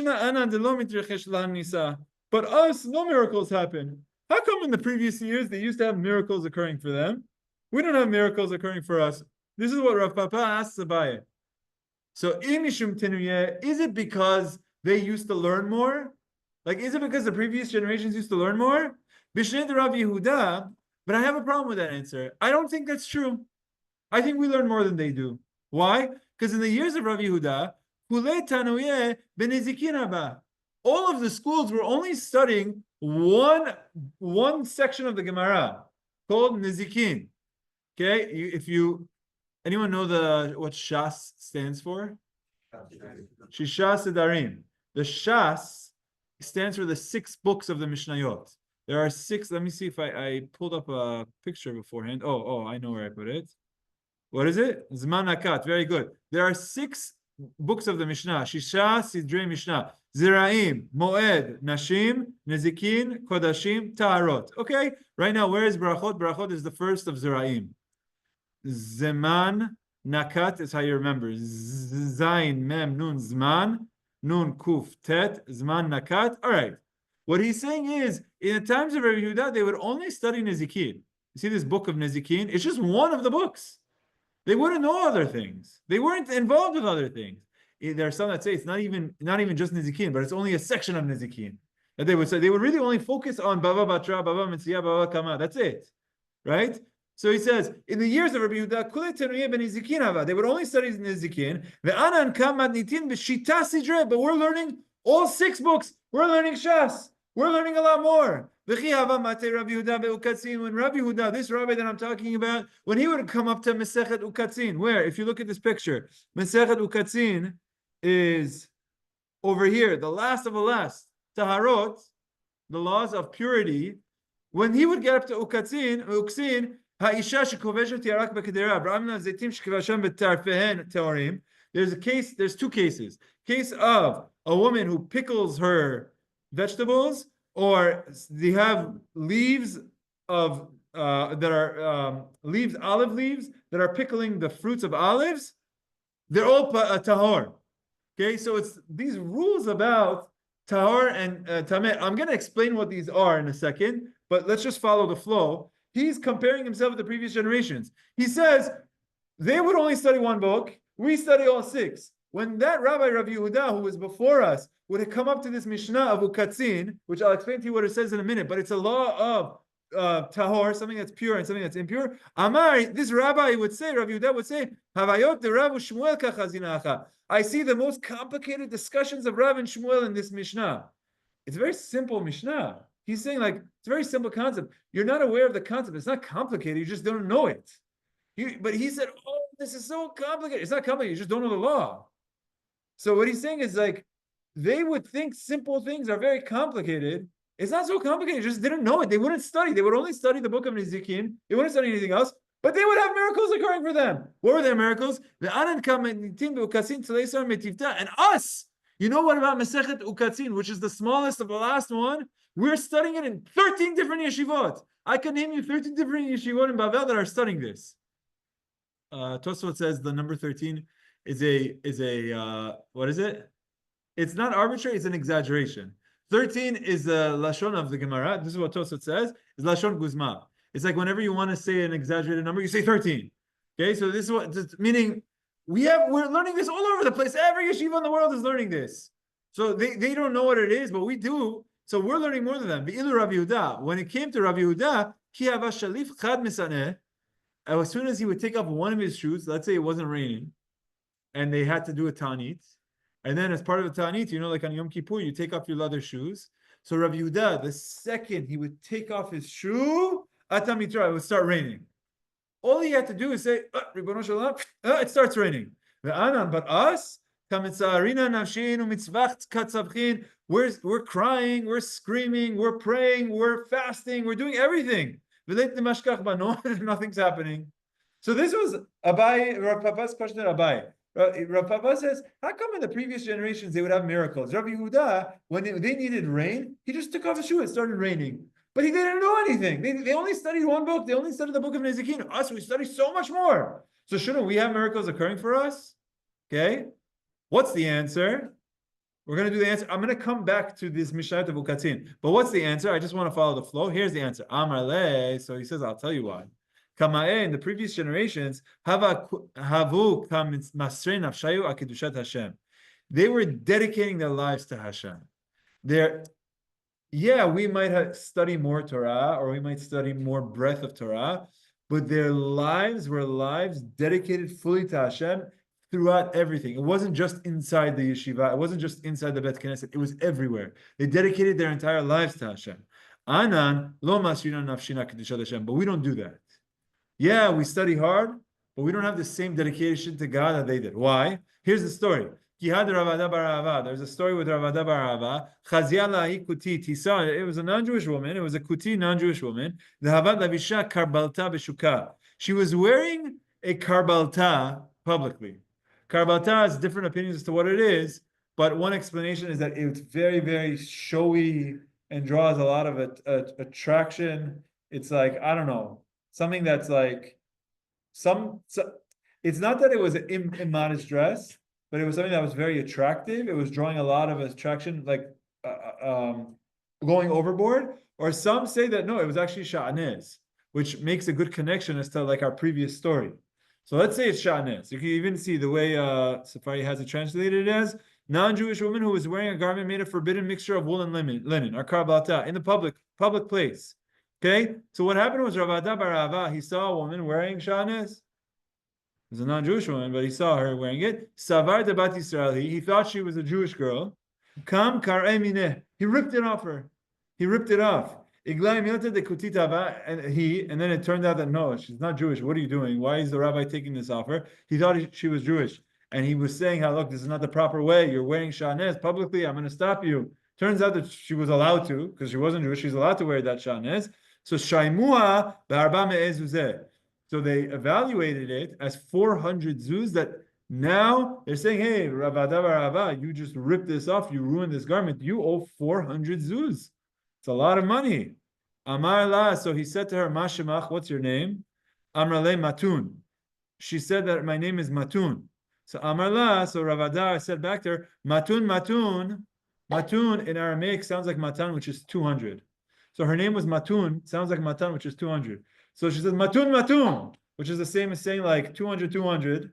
no miracles happen. How come in the previous years they used to have miracles occurring for them? We don't have miracles occurring for us. This is what Rav Papa asks Abaye. So, is it because they used to learn more? Like, is it because the previous generations used to learn more? Rav Yehuda, but I have a problem with that answer. I don't think that's true. I think we learn more than they do. Why? Because in the years of Rav Yehuda, all of the schools were only studying one section of the Gemara called Nezikin. Okay, if anyone know what Shas stands for? Shisha Sedarim. The Shas stands for the 6 books of the Mishnayot. There are 6. Let me see if I pulled up a picture beforehand. Oh, I know where I put it. What is it? Zman Akat. Very good. There are 6 books of the Mishnah. Shisha Sidrei Mishnah. Ziraim, Moed, Nashim, Nezikin, Kodashim, Taharot. Okay? Right now, where is Berachot? Berachot is the first of Ziraim. Zeman Nakat is how you remember. Zain, Mem, Nun, Zman. Nun, Kuf, Tet, Zman Nakat. All right. What he's saying is, in the times of Rabbi Yehuda, they would only study Nezikin. You see this book of Nezikin? It's just one of the books. They wouldn't know other things. They weren't involved with other things. There are some that say it's not even just Nezikin, but it's only a section of Nezikin. That they would say they would really only focus on Bava Batra, Bava Metzia, Bava Kama. That's it, right? So he says, in the years of Rabbi Yehuda, Kulei Tenuye ben Nizikin hava. They would only study Nizikin. Ve'anan kam matnitin b'shita sidre. But we're learning all 6 books. We're learning Shas. We're learning a lot more. V'chi hava matei Rabbi Yehuda be'ukatzin. When Rabbi Yehuda, this rabbi that I'm talking about, when he would come up to Masechet Ukatzin, where, if you look at this picture, Masechet Ukatzin is over here, the last of the last. Taharot, the laws of purity. When he would get up to Uksin, there's there's 2 cases. Case of a woman who pickles her vegetables, or they have leaves of that are olive leaves that are pickling the fruits of olives. They're all tahor. Okay, so it's these rules about tahor and tameh. I'm going to explain what these are in a second, but let's just follow the flow. He's comparing himself with the previous generations. He says they would only study 1 book. We study all 6. When that Rabbi Yehuda, who was before us, would have come up to this Mishnah of Ukatzin, which I'll explain to you what it says in a minute, but it's a law of tahor, something that's pure and something that's impure. Amar, this rabbi would say, Rabbi Yehuda would say, Havayot de Rav Shmuel kachazinacha. I see the most complicated discussions of Rav and Shmuel in this Mishnah. It's a very simple Mishnah. He's saying, like, it's a very simple concept. You're not aware of the concept. It's not complicated. You just don't know it. But he said, oh, this is so complicated. It's not complicated. You just don't know the law. So what he's saying is, like, they would think simple things are very complicated. It's not so complicated. You just didn't know it. They wouldn't study. They would only study the book of Nizikin. They wouldn't study anything else. But they would have miracles occurring for them. What were their miracles? And us, you know what about Masechet Ukatzin, which is the smallest of the last one? We're studying it in 13 different yeshivot. I can name you 13 different yeshivot in Bavel that are studying this. Tosfot says the number 13 is a what is it? It's not arbitrary, it's an exaggeration. 13 is the Lashon of the Gemara. This is what Tosfot says, is Lashon Guzma. It's like whenever you want to say an exaggerated number, you say 13. Okay, so this is what, meaning we're learning this all over the place. Every yeshiva in the world is learning this. So they don't know what it is, but we do. So we're learning more than them. When it came to Rabbi Yehuda, as soon as he would take off one of his shoes, let's say it wasn't raining, and they had to do a ta'anit, and then as part of the ta'anit, you know, like on Yom Kippur, you take off your leather shoes. So Rabbi Yehuda, the second he would take off his shoe, Atamitra, it would start raining. All he had to do is say, Ribono Shalom, it starts raining. But us, we're crying, we're screaming, we're praying, we're fasting, we're doing everything. Nothing's happening. So this was Abai, Rav Papa's question to Abai. Rav Papa says, how come in the previous generations they would have miracles? Rabbi Yehuda, when they needed rain, he just took off his shoe, it started raining. But he didn't know anything. They only studied 1 book. They only studied the book of Nezikin. Us, we study so much more. So shouldn't we have miracles occurring for us? Okay. What's the answer? We're going to do the answer. I'm going to come back to this Mishnah of Ukatzin. But what's the answer? I just want to follow the flow. Here's the answer. Amar le. So he says, I'll tell you why. Kamae, in the previous generations, havu kam masrei nafshayu akedushat Hashem. They were dedicating their lives to Hashem. We might have studied more Torah, or we might study more breadth of Torah, but their lives were lives dedicated fully to Hashem throughout everything. It wasn't just inside the yeshiva. It wasn't just inside the Bet Knesset. It was everywhere. They dedicated their entire lives to Hashem. Anan lo masrina nafshina kedushat Hashem. But we don't do that. Yeah, we study hard, but we don't have the same dedication to God that they did. Why? Here's the story. There's a story with Ravada Barava. It was a non-Jewish woman. It was a kuti non-Jewish woman. She was wearing a karbalta publicly. Karbalta has different opinions as to what it is, but one explanation is that it's very, very showy and draws a lot of attraction. It's like, I don't know, something that's like it's not that it was an immodest dress, but it was something that was very attractive. It was drawing a lot of attraction, like going overboard. Or some say that no, it was actually sha'anez, which makes a good connection as to like our previous story. So let's say it's sha'anez. You can even see the way Safari has it translated as non-Jewish woman who was wearing a garment made of forbidden mixture of wool and linen, or karbalta, in the public place. Okay, so what happened was Ravada bar Ava, he saw a woman wearing shanes. It was a non-Jewish woman, but he saw her wearing it. Savar de bat Yisrael, he thought she was a Jewish girl. Kam kar'e mineh, he ripped it off her. He ripped it off. Iglai milta de kutitava, and then it turned out that no, she's not Jewish. What are you doing? Why is the rabbi taking this off her? He thought she was Jewish, and he was saying, "How look, this is not the proper way. You're wearing shanes publicly. I'm going to stop you." Turns out that she was allowed to, because she wasn't Jewish. She's allowed to wear that shanes. So shaimua be'arba me'ezuzeh. So they evaluated it as 400 zuz. That now they're saying, "Hey, Ravada Barava, you just ripped this off. You ruined this garment. You owe 400 zuz. It's a lot of money." Amar la. So he said to her, "Ma shemach, what's your name?" Amrale Matun. She said that my name is Matun. So Amar la. So Ravada said back to her, Matun, Matun. Matun in Aramaic sounds like Matan, which is 200. So her name was Matun, sounds like Matan, which is 200. So she says Matun, Matun, which is the same as saying like 200, 200.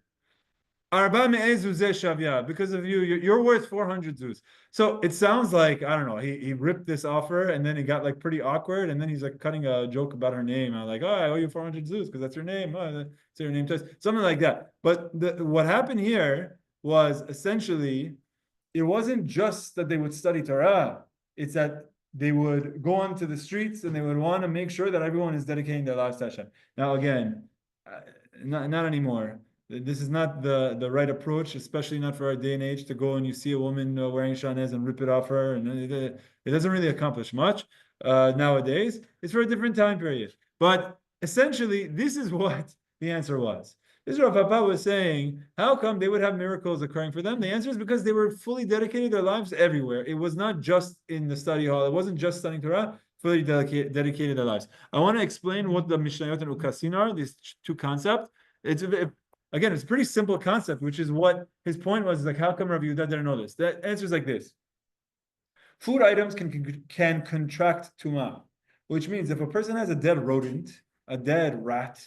Arba me'ezu zeh shavya, because of you, you're worth 400 zuz. So it sounds like, I don't know, he ripped this offer and then it got like pretty awkward, and then he's like cutting a joke about her name. I'm like, oh, I owe you 400 zuz because that's your name. Oh, say your name twice, something like that. But what happened here was essentially, it wasn't just that they would study Torah, it's that they would go onto the streets and they would want to make sure that everyone is dedicating their lives to Hashem. Now, again, not anymore. This is not the right approach, especially not for our day and age, to go and you see a woman wearing shanes and rip it off her, and it doesn't really accomplish much nowadays. It's for a different time period. But essentially, this is what the answer was. This Rav Papa was saying, how come they would have miracles occurring for them? The answer is because they were fully dedicated their lives everywhere. It was not just in the study hall. It wasn't just studying Torah, fully dedicated their lives. I want to explain what the Mishnayot and Ukasin are, these two concepts. Again, it's a pretty simple concept, which is what his point was, like, how come Rav Yehuda didn't know this? The answer is like this. Food items can contract tumah, which means if a person has a dead rodent, a dead rat,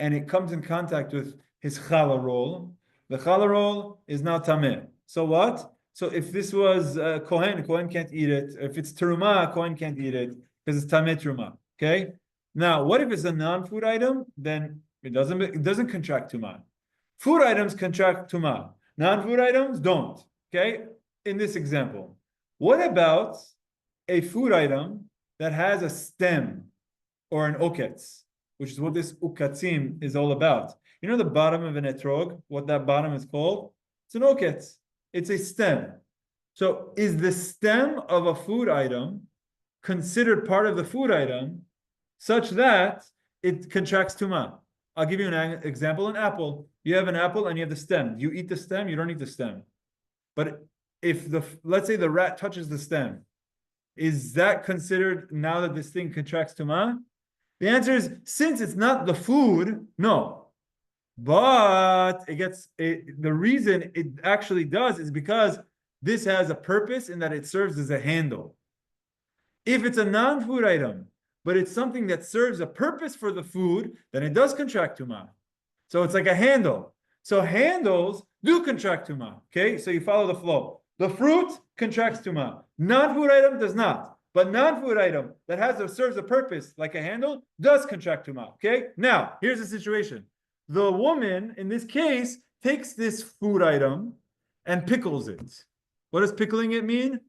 and it comes in contact with his challah roll, the challah roll is now tameh. So what? So if this was Kohen can't eat it. If it's terumah, Kohen can't eat it because it's tameh terumah. Okay. Now, what if it's a non-food item? Then it doesn't contract tumah. Food items contract tumah. Non-food items don't. Okay. In this example, what about a food item that has a stem or an oketz, which is what this ukatzim is all about? You know the bottom of an etrog, what that bottom is called? It's an oketz. It's a stem. So is the stem of a food item considered part of the food item such that it contracts tumah? I'll give you an example, an apple. You have an apple and you have the stem. You eat the stem, you don't eat the stem. But if let's say the rat touches the stem, is that considered now that this thing contracts tumah? The answer is, since it's not the food, no. But the reason it actually does is because this has a purpose in that it serves as a handle. If it's a non-food item, but it's something that serves a purpose for the food, then it does contract tumah. So it's like a handle. So handles do contract tumah. Okay, so you follow the flow. The fruit contracts tumah. Non-food item does not. But non-food item that serves a purpose like a handle does contract tumah. Okay? Now, here's the situation. The woman, in this case, takes this food item and pickles it. What does pickling it mean?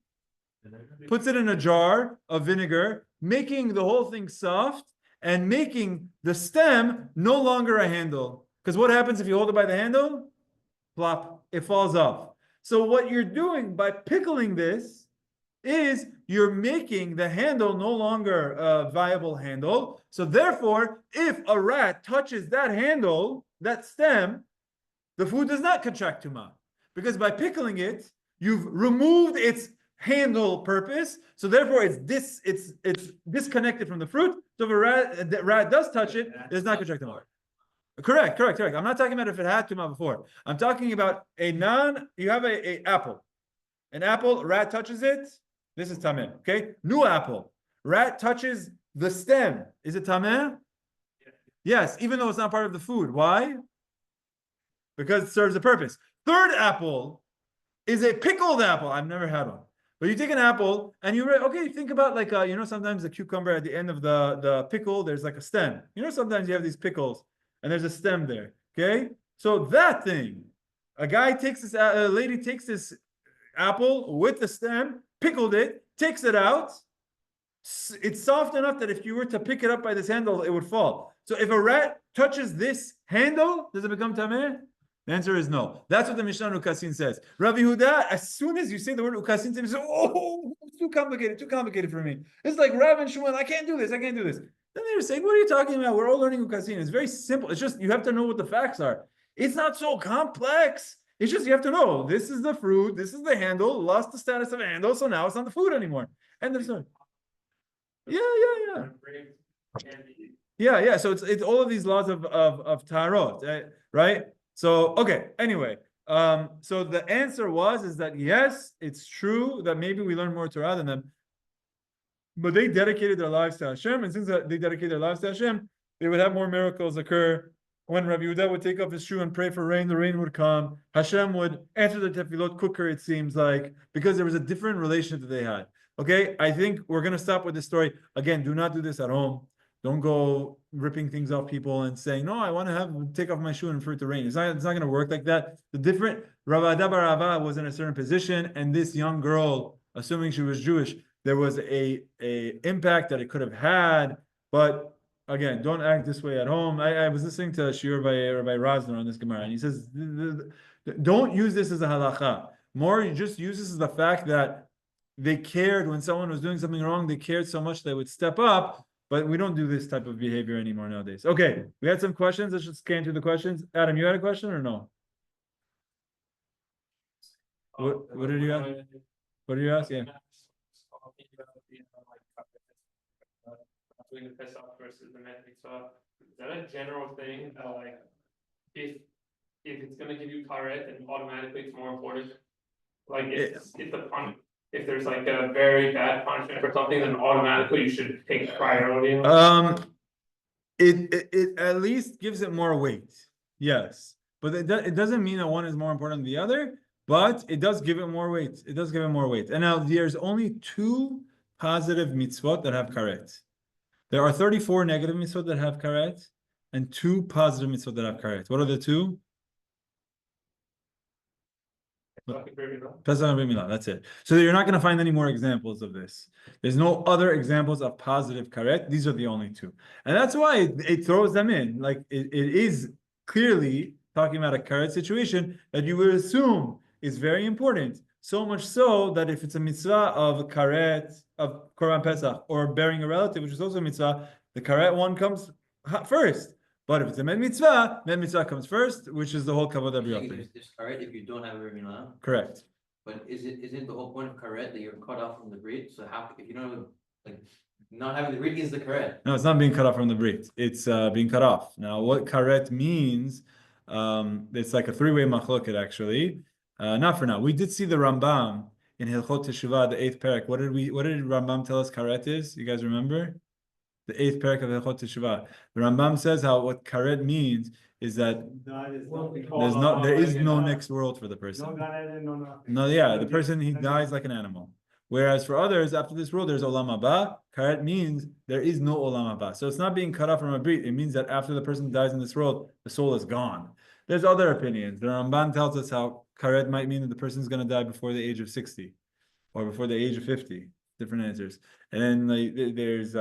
Puts it in a jar of vinegar, making the whole thing soft and making the stem no longer a handle. Because what happens if you hold it by the handle? Plop, it falls off. So what you're doing by pickling this is you're making the handle no longer a viable handle. So therefore, if a rat touches that handle, that stem, the food does not contract tumah. Because by pickling it, you've removed its handle purpose. So therefore, it's disconnected from the fruit. So if a rat does touch it, it does not contract tumah. Correct. I'm not talking about if it had tumah before. I'm talking about you have a apple. An apple, a rat touches it. This is tameh, okay? New apple. Rat touches the stem. Is it tameh? Yes, even though it's not part of the food. Why? Because it serves a purpose. Third apple is a pickled apple. I've never had one. But you take an apple and okay, think about like sometimes the cucumber at the end of the pickle, there's like a stem. Sometimes you have these pickles and there's a stem there. Okay, so that thing, a lady takes this apple with the stem, pickled it, takes it out. It's soft enough that if you were to pick it up by this handle, it would fall. So if a rat touches this handle, does it become tameh? The answer is no. That's what the Mishnah Ukasin says. Rabbi Huda, as soon as you say the word Ukasin, he says, oh, it's too complicated for me. It's like Rav and Shmuel, I can't do this. Then they were saying, what are you talking about? We're all learning Ukasin. It's very simple. It's just, you have to know what the facts are. It's not so complex. It's just, you have to know, this is the fruit, this is the handle, lost the status of a handle, so now it's not the food anymore. End of story. Yeah. So it's all of these laws of tarot, right? So okay. Anyway, so the answer is that yes, it's true that maybe we learn more Torah than them, but they dedicated their lives to Hashem, and since they dedicated their lives to Hashem, they would have more miracles occur. When Rabbi Yehuda would take off his shoe and pray for rain, the rain would come. Hashem would answer the tefillot quicker, it seems like, because there was a different relationship that they had. Okay, I think we're going to stop with this story. Again, do not do this at home. Don't go ripping things off people and saying, no, I want to take off my shoe and for it to rain. It's not going to work like that. The different, Rav Ada bar Ava was in a certain position, and this young girl, assuming she was Jewish, there was a impact that it could have had. But again, don't act this way at home. I was listening to a shiur by Rabbi Rosner on this Gemara, and he says, don't use this as a halacha. More, you just use this as the fact that they cared when someone was doing something wrong. They cared so much they would step up, but we don't do this type of behavior anymore nowadays. Okay, we had some questions. Let's just scan through the questions. Adam, you had a question or no? What did you ask? What did you ask? Yeah. Doing the Pesach versus the Met Mitzvah. Is that a general thing? Like, if it's going to give you Karet, then automatically it's more important. Like, if there's like a very bad punishment for something, then automatically you should take priority. It at least gives it more weight, yes, but it doesn't mean that one is more important than the other. But it does give it more weight. And now there's only 2 positive mitzvot that have karet. There are 34 negative mitzvot that have karet, and 2 positive mitzvot that have karet. What are the 2? Pesach and Brit Milah, that's it. So you're not going to find any more examples of this. There's no other examples of positive karet. These are the only 2. And that's why it throws them in. Like it is clearly talking about a karet situation that you would assume is very important. So much so that if it's a mitzvah of karet, of Korban Pesach, or burying a relative, which is also a mitzvah, the karet one comes first. But if it's a Met Mitzvah comes first, which is the whole kavod abriyot. It's karet if you don't have a milah. Correct. But isn't the whole point of karet that you're cut off from the brit? So how if you don't have, like, not having the brit is the karet? No, it's not being cut off from the brit. It's being cut off. Now, what karet means? It's like a 3-way machloket actually. Not for now. We did see the Rambam in Hilchot Teshuvah, the 8th parak. What did Rambam tell us karet is? You guys remember? The 8th parak of Hilchot Teshuvah. The Rambam says what karet means is that there is no next world for the person. The person, he dies like an animal. Whereas for others, after this world, there's olam haba. Karet means there is no olam haba. So it's not being cut off from a brit. It means that after the person dies in this world, the soul is gone. There's other opinions. The Ramban tells us how karet might mean that the person is going to die before the age of 60 or before the age of 50. Different answers. And then there's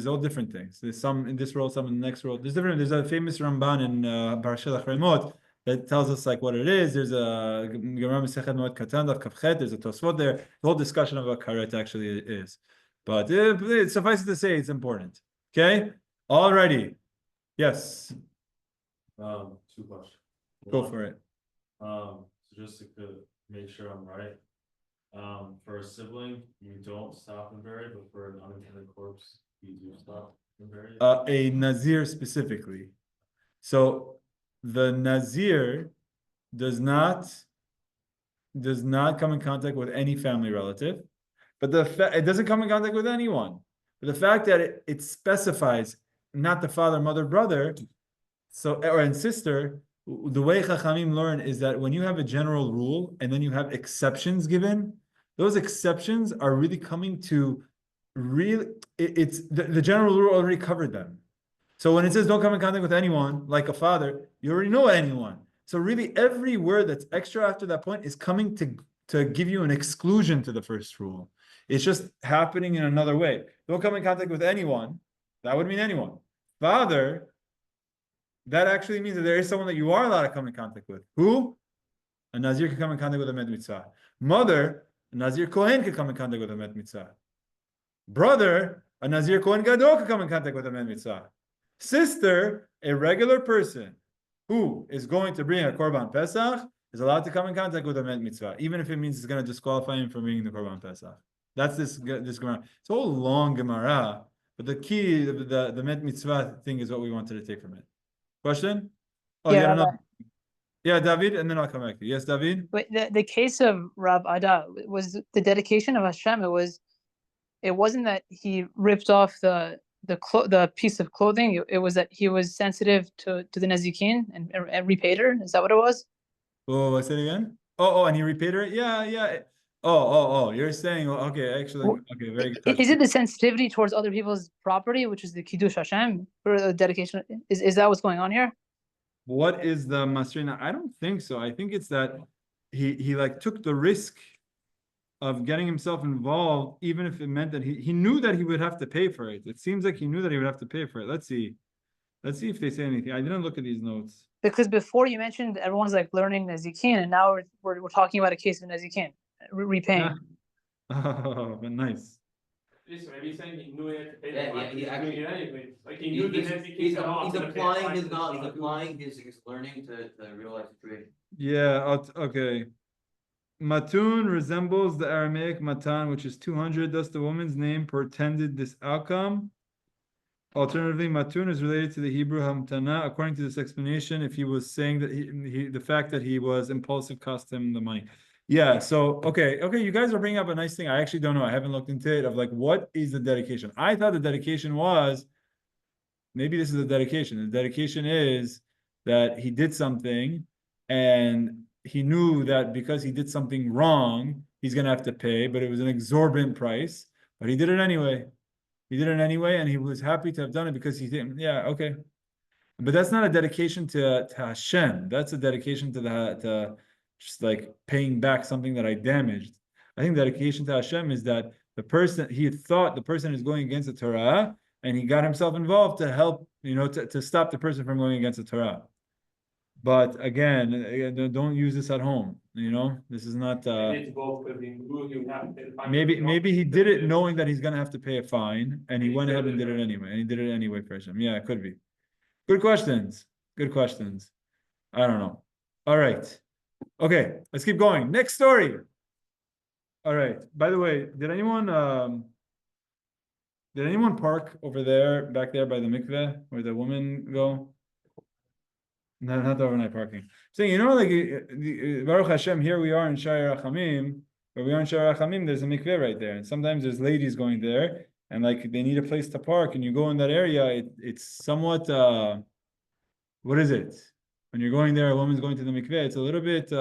all different things. There's some in this world, some in the next world. There's a famous Ramban in Berachot that tells us like what it is. There's a Gemara Masechet Moed Katan Daf Kafchet. There's a Tosfot there. The whole discussion about karet actually is. But it suffices to say it's important. Okay? Alrighty. Yes. 2 questions. Go for it. So just to make sure I'm right. For a sibling, you don't stop and bury, but for an unintended corpse, you do stop and bury. A Nazir specifically. So the Nazir does not come in contact with any family relative, but it doesn't come in contact with anyone. But the fact that it specifies not the father, mother, brother, and sister, the way Chachamim learn is that when you have a general rule and then you have exceptions given, those exceptions are really coming to it's the general rule already covered them. So when it says don't come in contact with anyone, like a father, you already know anyone. So really every word that's extra after that point is coming to give you an exclusion to the first rule. It's just happening in another way. Don't come in contact with anyone. That would mean anyone. Father, that actually means that there is someone that you are allowed to come in contact with. Who? A Nazir can come in contact with a Met Mitzvah. Mother, a Nazir Kohen can come in contact with a Met Mitzvah. Brother, a Nazir Kohen Gadol can come in contact with a Met Mitzvah. Sister, a regular person who is going to bring a Korban Pesach is allowed to come in contact with a Met Mitzvah, even if it means it's going to disqualify him from bringing the Korban Pesach. That's this Gemara. It's a whole long Gemara, but the key, the Met Mitzvah thing is what we wanted to take from it. Question? Oh, Yeah, yeah, David, and then I'll come back to you. Yes, David? Wait, the case of Rav Ada was the dedication of Hashem. It wasn't that he ripped off the piece of clothing. It was that he was sensitive to the Nezikin and repaid her. Is that what it was? Oh, say it again. Oh, and he repaid her. Yeah. Oh. You're saying okay. Actually, okay. Very good. Is it the sensitivity towards other people's property, which is the Kiddush Hashem, or the dedication? Is that what's going on here? What is the Masrina? I don't think so. I think it's that he like took the risk of getting himself involved, even if it meant that he knew that he would have to pay for it. It seems like he knew that he would have to pay for it. Let's see if they say anything. I didn't look at these notes. Because before you mentioned everyone's like learning Nezikin, and now we're talking about a case of Nezikin repaying. Oh, but nice. Listen, maybe he's saying he knew he had to pay Yeah, the fine, he he was doing it anyways. Like he He- knew the He's Nezikin he's said, "Oh, I'm he's gonna pay the applying fine his to knowledge, this he's applying his learning to real life situation. Yeah. Okay. Matun resembles the Aramaic matan, which is 200. Thus, the woman's name portended this outcome. Alternatively, matun is related to the Hebrew hamtana. According to this explanation, if he was saying that the fact that he was impulsive cost him the money. Yeah. So okay. You guys are bringing up a nice thing. I actually don't know. I haven't looked into it. Of like, what is the dedication? I thought the dedication was maybe this is the dedication. The dedication is that he did something, and he knew that because he did something wrong, he's going to have to pay, but it was an exorbitant price, but he did it anyway. And he was happy to have done it because he didn't. Yeah, okay. But that's not a dedication to Hashem. That's a dedication to just like paying back something that I damaged. I think dedication to Hashem is that he thought the person is going against the Torah, and he got himself involved to help, to stop the person from going against the Torah. But again, don't use this at home. This is not. Maybe he did it knowing that he's gonna have to pay a fine, and he went ahead and did it anyway. For Hashem. Yeah, it could be. Good questions. I don't know. All right. Okay, let's keep going. Next story. All right. By the way, did anyone park over there, back there by the mikveh, where the women go? No, not the overnight parking. Saying, like Baruch Hashem, here we are in Sha'ar Rachamim. Where we are in Sha'ar Rachamim, there's a mikveh right there, and sometimes there's ladies going there, and like they need a place to park, and you go in that area. It's somewhat what is it? When you're going there, a woman's going to the mikveh. It's a little bit.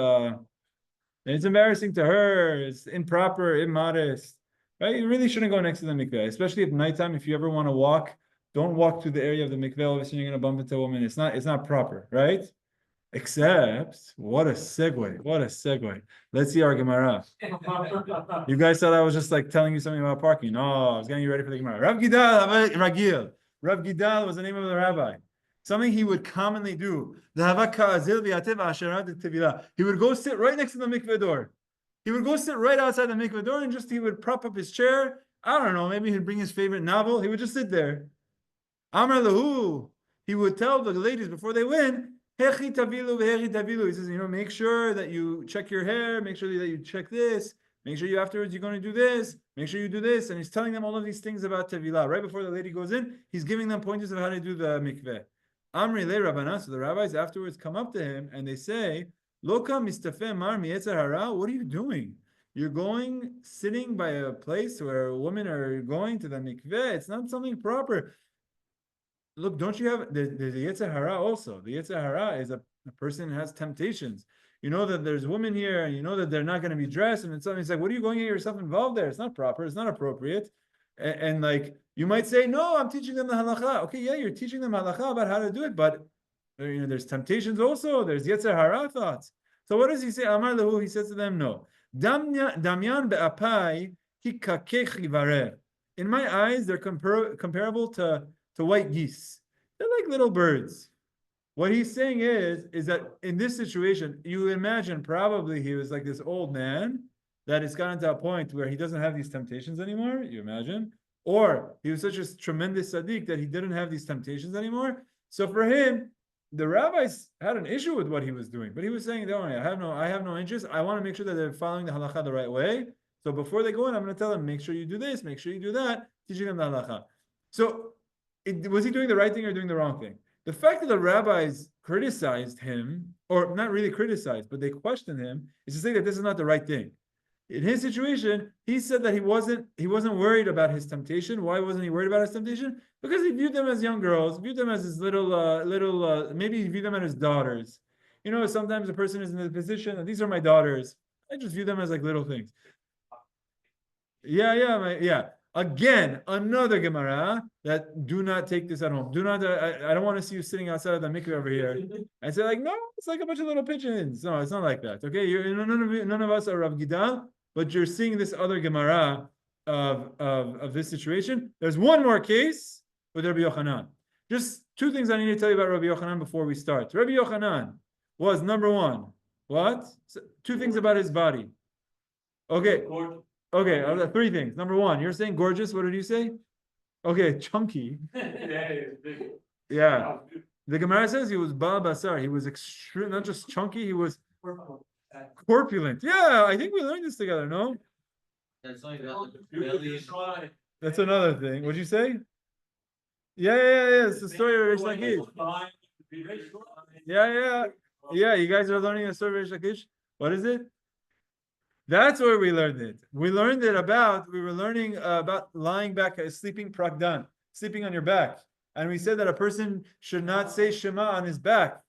It's embarrassing to her. It's improper, immodest. Right? You really shouldn't go next to the mikveh, especially at nighttime. If you ever want to walk. Don't walk through the area of the mikveh. All of a sudden, you're going to bump into a woman. It's not proper, right? Except, what a segue. Let's see our Gemara. You guys thought I was just like telling you something about parking. No, I was getting you ready for the Gemara. Rav Gidal Ragil. Rav Gidal was the name of the rabbi. Something he would commonly do. He would go sit right next to the mikveh door. He would go sit right outside the mikveh door, and he would prop up his chair. I don't know, maybe he'd bring his favorite novel. He would just sit there. Amar lahu, he would tell the ladies before they win, Hechi tavilu v'hechi tavilu. He says, make sure that you check your hair, make sure that you check this, make sure afterwards you're going to do this, make sure you do this. And he's telling them all of these things about tevilah. Right before the lady goes in, he's giving them pointers of how to do the mikveh. Amri le Rabbana, so the rabbis afterwards come up to him and they say, Loka mistafe mar mi'etzer hara, what are you doing? You're sitting by a place where women are going to the mikveh. It's not something proper. Look, don't you have, there's the Yetzer Hara also. The Yetzer Hara is a person who has temptations. you know that there's women here, and you know that they're not going to be dressed, and it's something. He's like, what are you going to get yourself involved there? It's not proper. It's not appropriate. And like you might say, no, I'm teaching them the halacha. Okay, yeah, you're teaching them halacha about how to do it, but there's temptations also. There's yetzer hara thoughts. So what does he say? Amar lehu. He says to them, no. Damyan be'apai hikakech yivarer. In my eyes, they're comparable to white geese. They're like little birds. What he's saying is that in this situation, you imagine probably he was like this old man that has gotten to a point where he doesn't have these temptations anymore. You imagine, or he was such a tremendous tzaddik that he didn't have these temptations anymore. So for him, the rabbis had an issue with what he was doing, but he was saying, "Don't worry, I have no interest. I want to make sure that they're following the halacha the right way. So before they go in, I'm going to tell them, make sure you do this, make sure you do that, teaching them the halacha." So was he doing the right thing or doing the wrong thing? The fact that the rabbis criticized him, or not really criticized, but they questioned him, is to say that this is not the right thing. In his situation, he said that he wasn't worried about his temptation. Why wasn't he worried about his temptation? Because he viewed them as young girls, viewed them as his maybe he viewed them as his daughters. Sometimes a person is in the position that these are my daughters. I just view them as like little things. Yeah. Again, another Gemara that do not take this at home. Do not. I don't want to see you sitting outside of the mikveh over here. I say like, no, it's like a bunch of little pigeons. No, it's not like that. Okay, none of us are Rav Gidal, but you're seeing this other Gemara of this situation. There's one more case with Rabbi Yochanan. Just two things I need to tell you about Rabbi Yochanan before we start. Rabbi Yochanan was number one. What? Two things about his body. Okay. Okay, three things. Number one, you're saying gorgeous. What did you say? Okay, chunky. Yeah. The Gemara says he was Baal Basar. He was extreme, not just chunky, he was corpulent. Yeah, I think we learned this together, no? That's only That's another thing. What'd you say? Yeah. It's the story of Rish Lakish. Yeah. You guys are learning the story of Rish Lakish. What is it? That's where we learned it. We were learning about lying back, sleeping prakdan, sleeping on your back. And we said that a person should not say Shema on his back.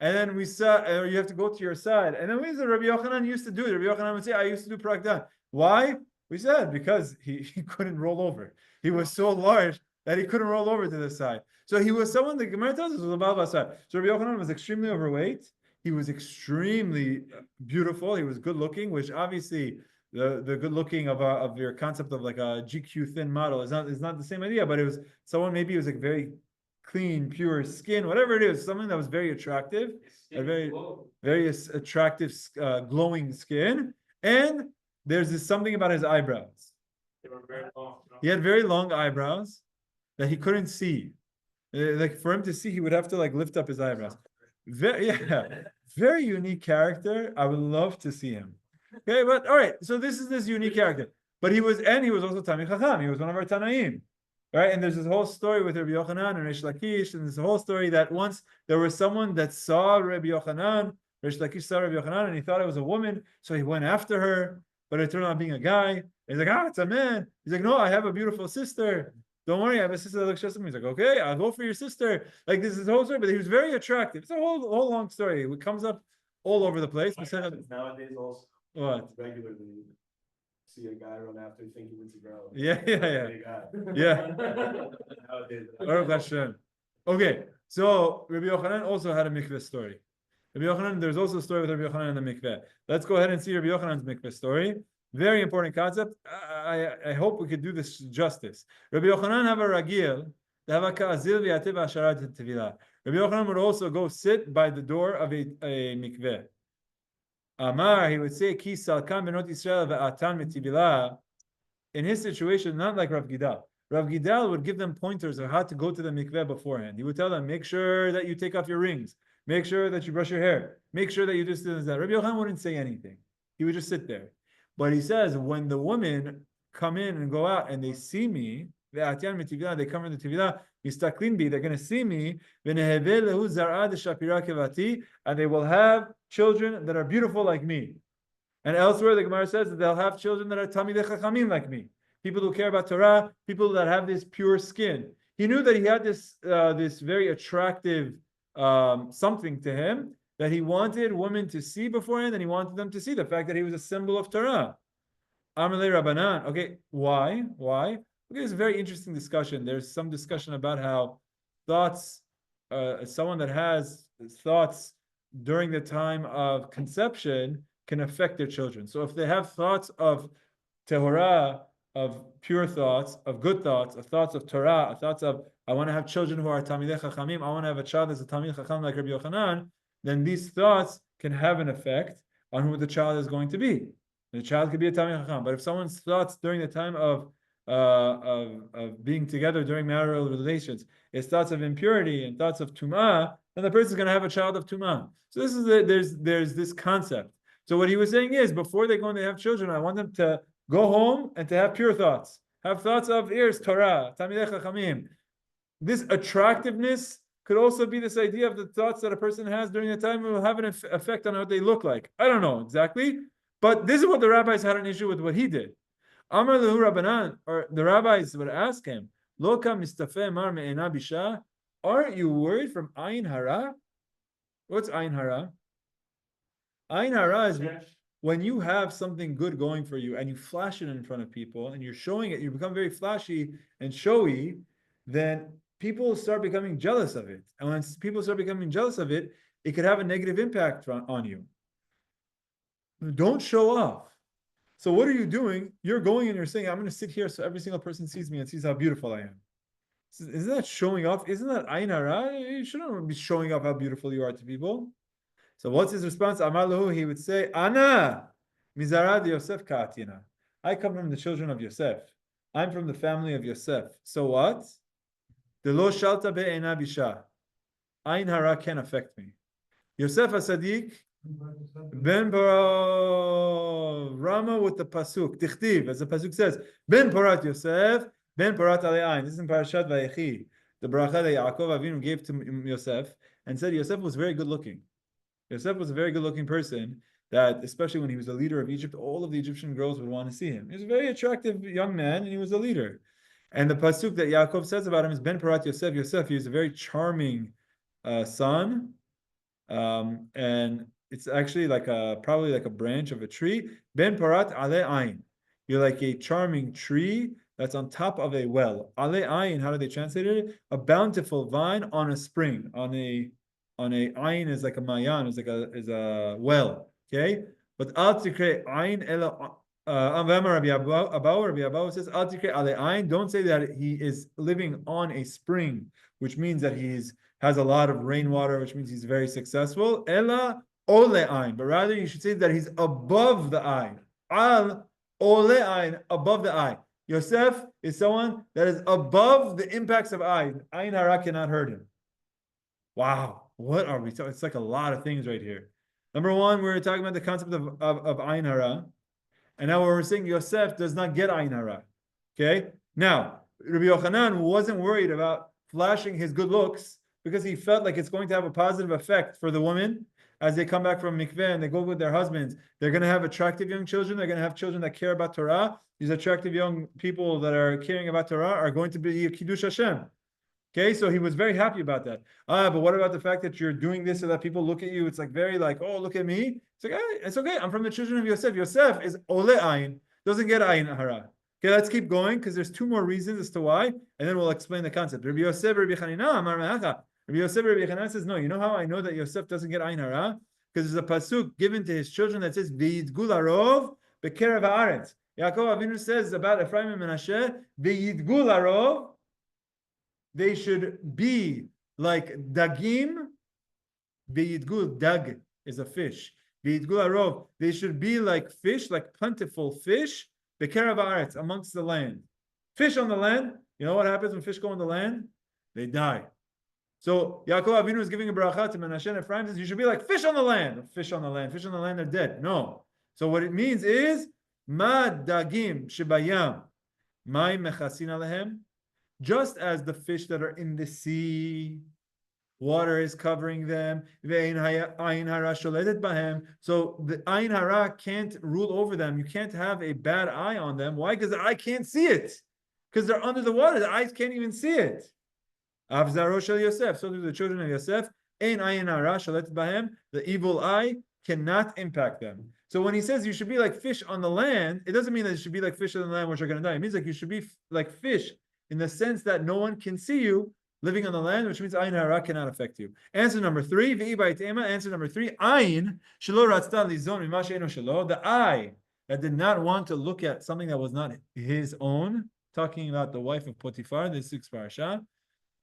And then we saw, you have to go to your side. And then we said, Rabbi Yochanan used to do it. Rabbi Yochanan would say, I used to do prakdan. Why? We said, because he couldn't roll over. He was so large that he couldn't roll over to the side. So he was someone, the Gemara tells us, was a Baal Basar. So Rabbi Yochanan was extremely overweight. He was extremely beautiful. He was good looking, which obviously the good looking of your concept of like a GQ thin model is not the same idea, but it was someone, maybe it was like very clean, pure skin, whatever it is, something that was very attractive, a very attractive, glowing skin. And there's something about his eyebrows. They were very long. He had very long eyebrows that he couldn't see. Like for him to see, he would have to like lift up his eyebrows. Very unique character. I would love to see him. Okay, but all right. So this is this unique character. But he was also Talmid Chacham. He was one of our Tanaim, right? And there's this whole story with Rabbi Yochanan and Rish Lakish, and there's a whole story that once there was someone that saw Rabbi Yochanan. Rish Lakish saw Rabbi Yochanan, and he thought it was a woman, so he went after her. But it turned out being a guy. He's like, it's a man. He's like, no, I have a beautiful sister. Don't worry, I have a sister that looks just like me. He's like, okay, I'll go for your sister. Like this is the whole story, but he was very attractive. It's a whole long story. It comes up all over the place. Nowadays also. What? Regularly see a guy run after thinking it's a girl. Yeah. Baruch Hashem. Okay, so Rabbi Yochanan also had a mikveh story. Rabbi Yochanan, there's also a story with Rabbi Yochanan and the mikveh. Let's go ahead and see Rabbi Yochanan's mikveh story. Very important concept. I hope we could do this justice. Rabbi Yochanan have a ragil. Rabbi Yochanan would also go sit by the door of a mikveh. Amar, he would say, Ki salkan benot Yisrael ve'atan metivilah. In his situation, not like Rav Gidal. Rav Gidal would give them pointers of how to go to the mikveh beforehand. He would tell them, make sure that you take off your rings. Make sure that you brush your hair. Make sure that you do this and that. Rabbi Yochanan wouldn't say anything. He would just sit there. But he says, when the women come in and go out and they see me, they come from the Tevilah, they're going to see me, and they will have children that are beautiful like me. And elsewhere, the Gemara says that they'll have children that are Talmidei Chachamim like me. People who care about Torah, people that have this pure skin. He knew that he had this very attractive something to him, that he wanted women to see beforehand, and he wanted them to see the fact that he was a symbol of Torah. Amalei Rabbanan. Okay, why? Why? Okay, it's a very interesting discussion. There's some discussion about how thoughts, someone that has thoughts during the time of conception can affect their children. So if they have thoughts of Tehorah, of pure thoughts, of good thoughts, of thoughts of Torah, of thoughts of, I want to have children who are Talmidei Chachamim, I want to have a child that's a Talmid Chacham like Rabbi Yochanan, then these thoughts can have an effect on who the child is going to be. The child could be a Talmid Chacham, but if someone's thoughts during the time of being together during marital relations is thoughts of impurity and thoughts of Tumah, then the person is going to have a child of Tumah. So this is there's this concept. So what he was saying is, before they go and they have children, I want them to go home and to have pure thoughts. Have thoughts of ears, Torah, Talmidei Chachamim. This attractiveness could also be this idea of the thoughts that a person has during the time will have an effect on what they look like. I don't know exactly, but this is what the rabbis had an issue with what he did. Amar lehu Rabbanan, or the rabbis would ask him, Loka mistafeh mar me'ena bisha, aren't you worried from Ayin Hara? What's Ayin Hara? Ayin Hara is when you have something good going for you and you flash it in front of people and you're showing it, you become very flashy and showy, then people start becoming jealous of it. And when people start becoming jealous of it, it could have a negative impact on you. Don't show off. So what are you doing? You're going and you're saying, I'm going to sit here so every single person sees me and sees how beautiful I am. Isn't that showing off? Isn't that Ayin Hara? You shouldn't be showing off how beautiful you are to people. So what's his response? Amar lahu, he would say, Ana mizarad Yosef ka'atina. I come from the children of Yosef. I'm from the family of Yosef. So what? De lo shalta be'ena bisha. Ayin Hara can affect me. Yosef HaSadiq Ben Rama with the pasuk Tichtiv, as the pasuk says, Ben Porat Yosef, Ben Porat Ale'ain. This is in Parashat Vayechi. The bracha that Yaakov Avinu gave to Yosef and said Yosef was very good looking. Yosef was a very good looking person that, especially when he was the leader of Egypt, all of the Egyptian girls would want to see him. He was a very attractive young man and he was a leader. And the pasuk that Yaakov says about him is Ben Porat Yosef. Yosef, he was a very charming son. And it's actually like probably like a branch of a tree. Ben Porat Ale Ain. You're like a charming tree that's on top of a well. Ale Ain, how do they translate it? A bountiful vine on a spring. On a Ain is like a mayan, is a well. Okay? But Al Tikre Ain Ela Rabbi Abahu says Al Tikre Ale Ain. Don't say that he is living on a spring, which means that has a lot of rainwater, which means he's very successful. Ela ole ayin, but rather you should say that he's above the ayin. Al ole ayin, above the ayin. Yosef is someone that is above the impacts of ayin. Ayin hara cannot hurt him. Wow, what are we talking? It's like a lot of things right here. Number one, we're talking about the concept of ayin hara, and now we're saying Yosef does not get ayin hara. Okay, now Rabbi Yochanan wasn't worried about flashing his good looks, because he felt like it's going to have a positive effect for the women as they come back from mikveh and they go with their husbands. They're going to have attractive young children. They're going to have children that care about Torah. These attractive young people that are caring about Torah are going to be Kiddush Hashem. Okay, so he was very happy about that. But what about the fact that you're doing this so that people look at you? It's like very like, oh, look at me. It's like, hey, it's okay. I'm from the children of Yosef. Yosef is ole ayin, doesn't get ayin hara. Okay, let's keep going because there's two more reasons as to why, and then we'll explain the concept. Rabbi Yosef, Rabbi Chanina, Amar Me'acha. Rabbi Yosef, Rabbi Chanan says, no, you know how I know that Yosef doesn't get ayin hara? Because there's a pasuk given to his children that says, V'yidgul harov b'kerev haaretz. Yaakov Avinu says about Ephraim and Menashe, V'yidgul harov, they should be like dagim. V'yidgul, dag is a fish. V'yidgul harov, they should be like fish, like plentiful fish, b'kerev haaretz, amongst the land. Fish on the land, you know what happens when fish go on the land? They die. So Yaakov Avinu is giving a bracha to Menashe and Ephraim, says you should be like fish on the land. Fish on the land. Fish on the land are dead. No. So what it means is ma dagim shebayam mai mechasin alehem. Just as the fish that are in the sea, water is covering them. Ve'ein ayin hara sholetet bahem. So the ayin hara can't rule over them. You can't have a bad eye on them. Why? Because the eye can't see it. Because they're under the water. The eyes can't even see it. Avzaro shel Yosef, so do the children of Yosef. ein ayin hara shalet bahem, the evil eye cannot impact them. So when he says you should be like fish on the land, it doesn't mean that you should be like fish on the land which are going to die. It means like you should be like fish in the sense that no one can see you living on the land, which means ayin hara cannot affect you. Answer number 3, v'i ba'itema. Answer number 3, ayin shelo ratzta lizon mima she'eno shelo. The eye that did not want to look at something that was not his own. Talking about the wife of Potiphar, the 6th parasha.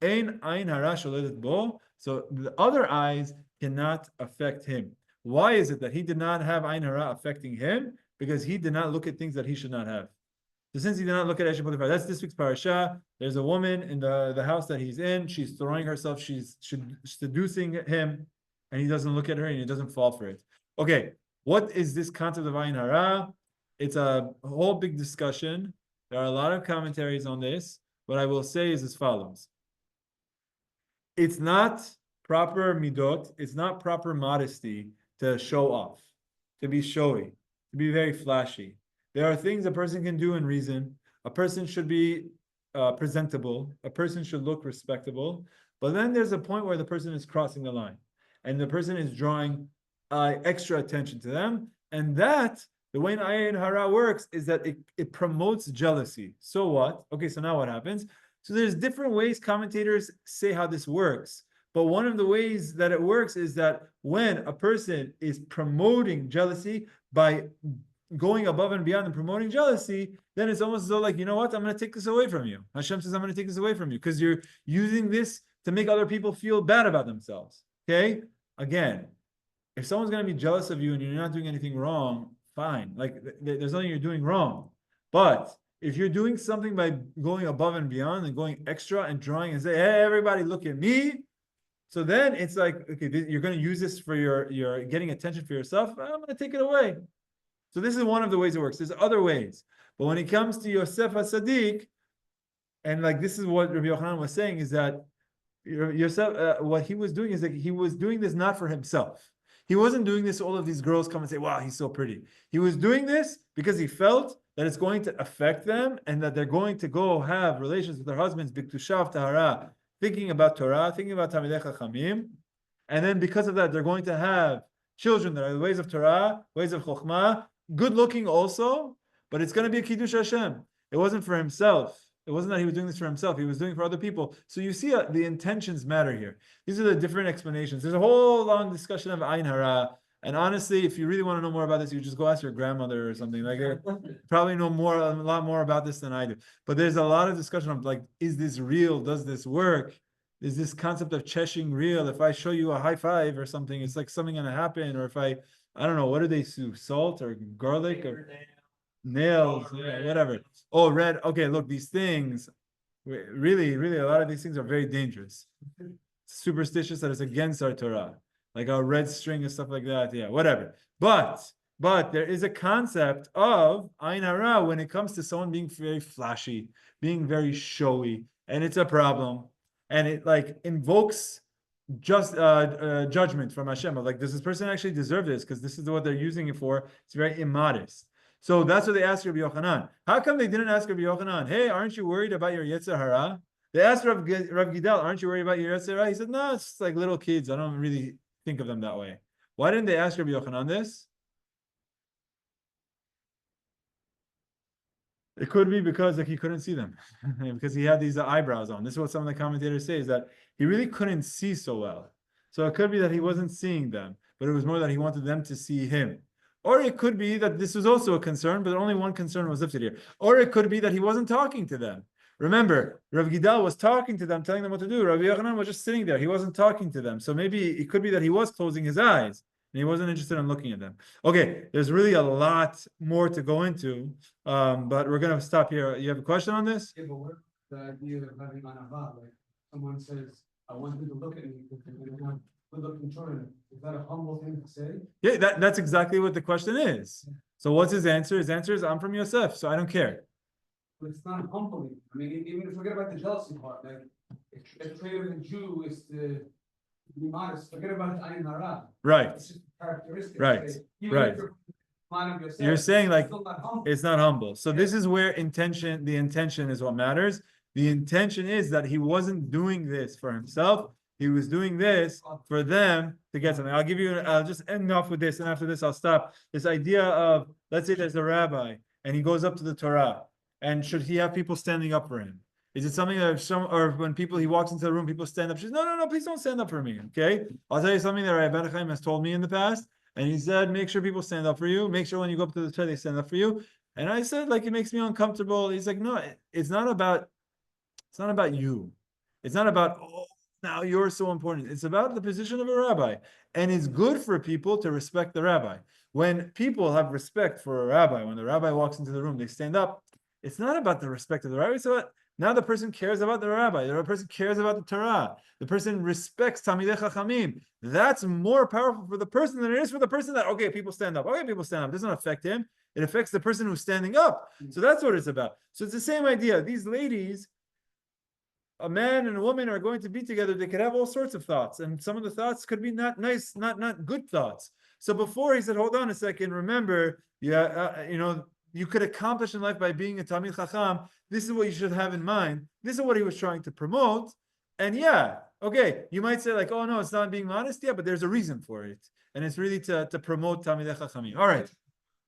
Ein ayin hara sholedet bo. So the other eyes cannot affect him. Why is it that he did not have ayin hara affecting him? Because he did not look at things that he should not have. So since he did not look at Eshet Potiphar, that's this week's parasha. There's a woman in the house that he's in. She's throwing herself. She's seducing him, and he doesn't look at her, and he doesn't fall for it. Okay, what is this concept of ayin hara? It's a whole big discussion. There are a lot of commentaries on this. What I will say is as follows. It's not proper midot. It's not proper modesty to show off, to be showy, to be very flashy. There are things a person can do in reason. A person should be presentable. A person should look respectable. But then there's a point where the person is crossing the line. And the person is drawing extra attention to them. And that, the way ayin hara works, is that it promotes jealousy. So what? Okay, so now what happens? So there's different ways commentators say how this works. But one of the ways that it works is that when a person is promoting jealousy by going above and beyond and promoting jealousy, then it's almost as though like, you know what, I'm going to take this away from you. Hashem says, I'm going to take this away from you because you're using this to make other people feel bad about themselves. Okay? Again, if someone's going to be jealous of you and you're not doing anything wrong, fine. Like there's nothing you're doing wrong. But if you're doing something by going above and beyond and going extra and drawing and say, hey, everybody look at me. So then it's like, okay, you're going to use this for your getting attention for yourself. I'm going to take it away. So this is one of the ways it works. There's other ways. But when it comes to Yosef HaSadiq, and like this is what Rabbi Yochanan was saying, is that Yosef, what he was doing is that he was doing this not for himself. He wasn't doing this so all of these girls come and say, wow, he's so pretty. He was doing this because he felt that it's going to affect them and that they're going to go have relations with their husbands, biktushav tahara, thinking about Torah, thinking about Talmidei Chachamim. And then because of that, they're going to have children that are the ways of Torah, ways of Chokhmah, good looking also, but it's going to be a Kiddush Hashem. It wasn't for himself. It wasn't that he was doing this for himself. He was doing it for other people. So you see the intentions matter here. These are the different explanations. There's a whole long discussion of ayin hara. And honestly, if you really want to know more about this, you just go ask your grandmother or something. Like, probably know a lot more about this than I do. But there's a lot of discussion of like, is this real? Does this work? Is this concept of cheshing real? If I show you a high five or something, it's like something going to happen. Or if I don't know, what do they sue? Salt or garlic or nails, whatever. Oh, red. Okay, look, these things, really, a lot of these things are very dangerous. Superstitious that is against our Torah. Like our red string and stuff like that. Yeah, whatever. But there is a concept of ayin hara when it comes to someone being very flashy, being very showy, and it's a problem. And it like invokes just judgment from Hashem. Like, does this person actually deserve this? Because this is what they're using it for. It's very immodest. So that's what they asked Rabbi Yochanan. How come they didn't ask Rabbi Yochanan, hey, aren't you worried about your Yetzer Hara? They asked Rav Gidal, aren't you worried about your Yetzer Hara? He said, no, it's just like little kids. I don't really think of them that way. Why didn't they ask Rabbi Yochanan this? It could be because like he couldn't see them, because he had these eyebrows on. This is what some of the commentators say, is that he really couldn't see so well. So it could be that he wasn't seeing them, but it was more that he wanted them to see him. Or it could be that this was also a concern, but only one concern was lifted here. Or it could be that he wasn't talking to them. Remember, Rav Gidal was talking to them, telling them what to do. Rabbi Yochanan was just sitting there. He wasn't talking to them. So maybe it could be that he was closing his eyes and he wasn't interested in looking at them. Okay, there's really a lot more to go into, but we're going to stop here. You have a question on this? Yeah, but what the idea of having anava, like someone says, I want you to look at me because they want good looking children. Is that a humble thing to say? Yeah, that's exactly what the question is. So what's his answer? His answer is, I'm from Yosef, so I don't care. But it's not humbling. I mean, even if forget about the jealousy part, like a trait of a Jew is to be modest. Forget about ayin hara. Right. It's just a characteristic. Right. Right. You're saying like it's not humble. So this is where the intention is what matters. The intention is that he wasn't doing this for himself. He was doing this for them to get something. I'll just end off with this, and after this I'll stop. This idea of, let's say there's a rabbi and he goes up to the Torah, and should he have people standing up for him? Is it something that or when he walks into the room, people stand up? She says, no, please don't stand up for me. Okay, I'll tell you something that Rabbi Chaim has told me in the past, and he said, make sure people stand up for you. Make sure when you go up to the Torah, they stand up for you. And I said, like, it makes me uncomfortable. He's like, no, it's not about you. It's not about, oh, now you're so important. It's about the position of a rabbi. And it's good for people to respect the rabbi. When people have respect for a rabbi, when the rabbi walks into the room, they stand up. It's not about the respect of the rabbi. It's about, now the person cares about the rabbi. The person cares about the Torah. The person respects Talmidei Chachamim. That's more powerful for the person than it is for the person that, okay, people stand up. Okay, people stand up. It doesn't affect him. It affects the person who's standing up. So that's what it's about. So it's the same idea. These ladies, a man and a woman are going to be together. They could have all sorts of thoughts. And some of the thoughts could be not nice, not good thoughts. So before he said, hold on a second, remember, you could accomplish in life by being a Talmid Chacham. This is what you should have in mind. This is what he was trying to promote. And yeah, okay, you might say like, oh no, it's not being modest. Yeah, but there's a reason for it. And it's really to promote Talmidei Chachamim. All right.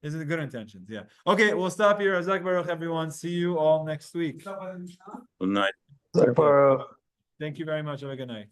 These are the good intentions. Yeah. Okay, we'll stop here. Azak Baruch, everyone. See you all next week. Good night. Thank you very much. Have a good night.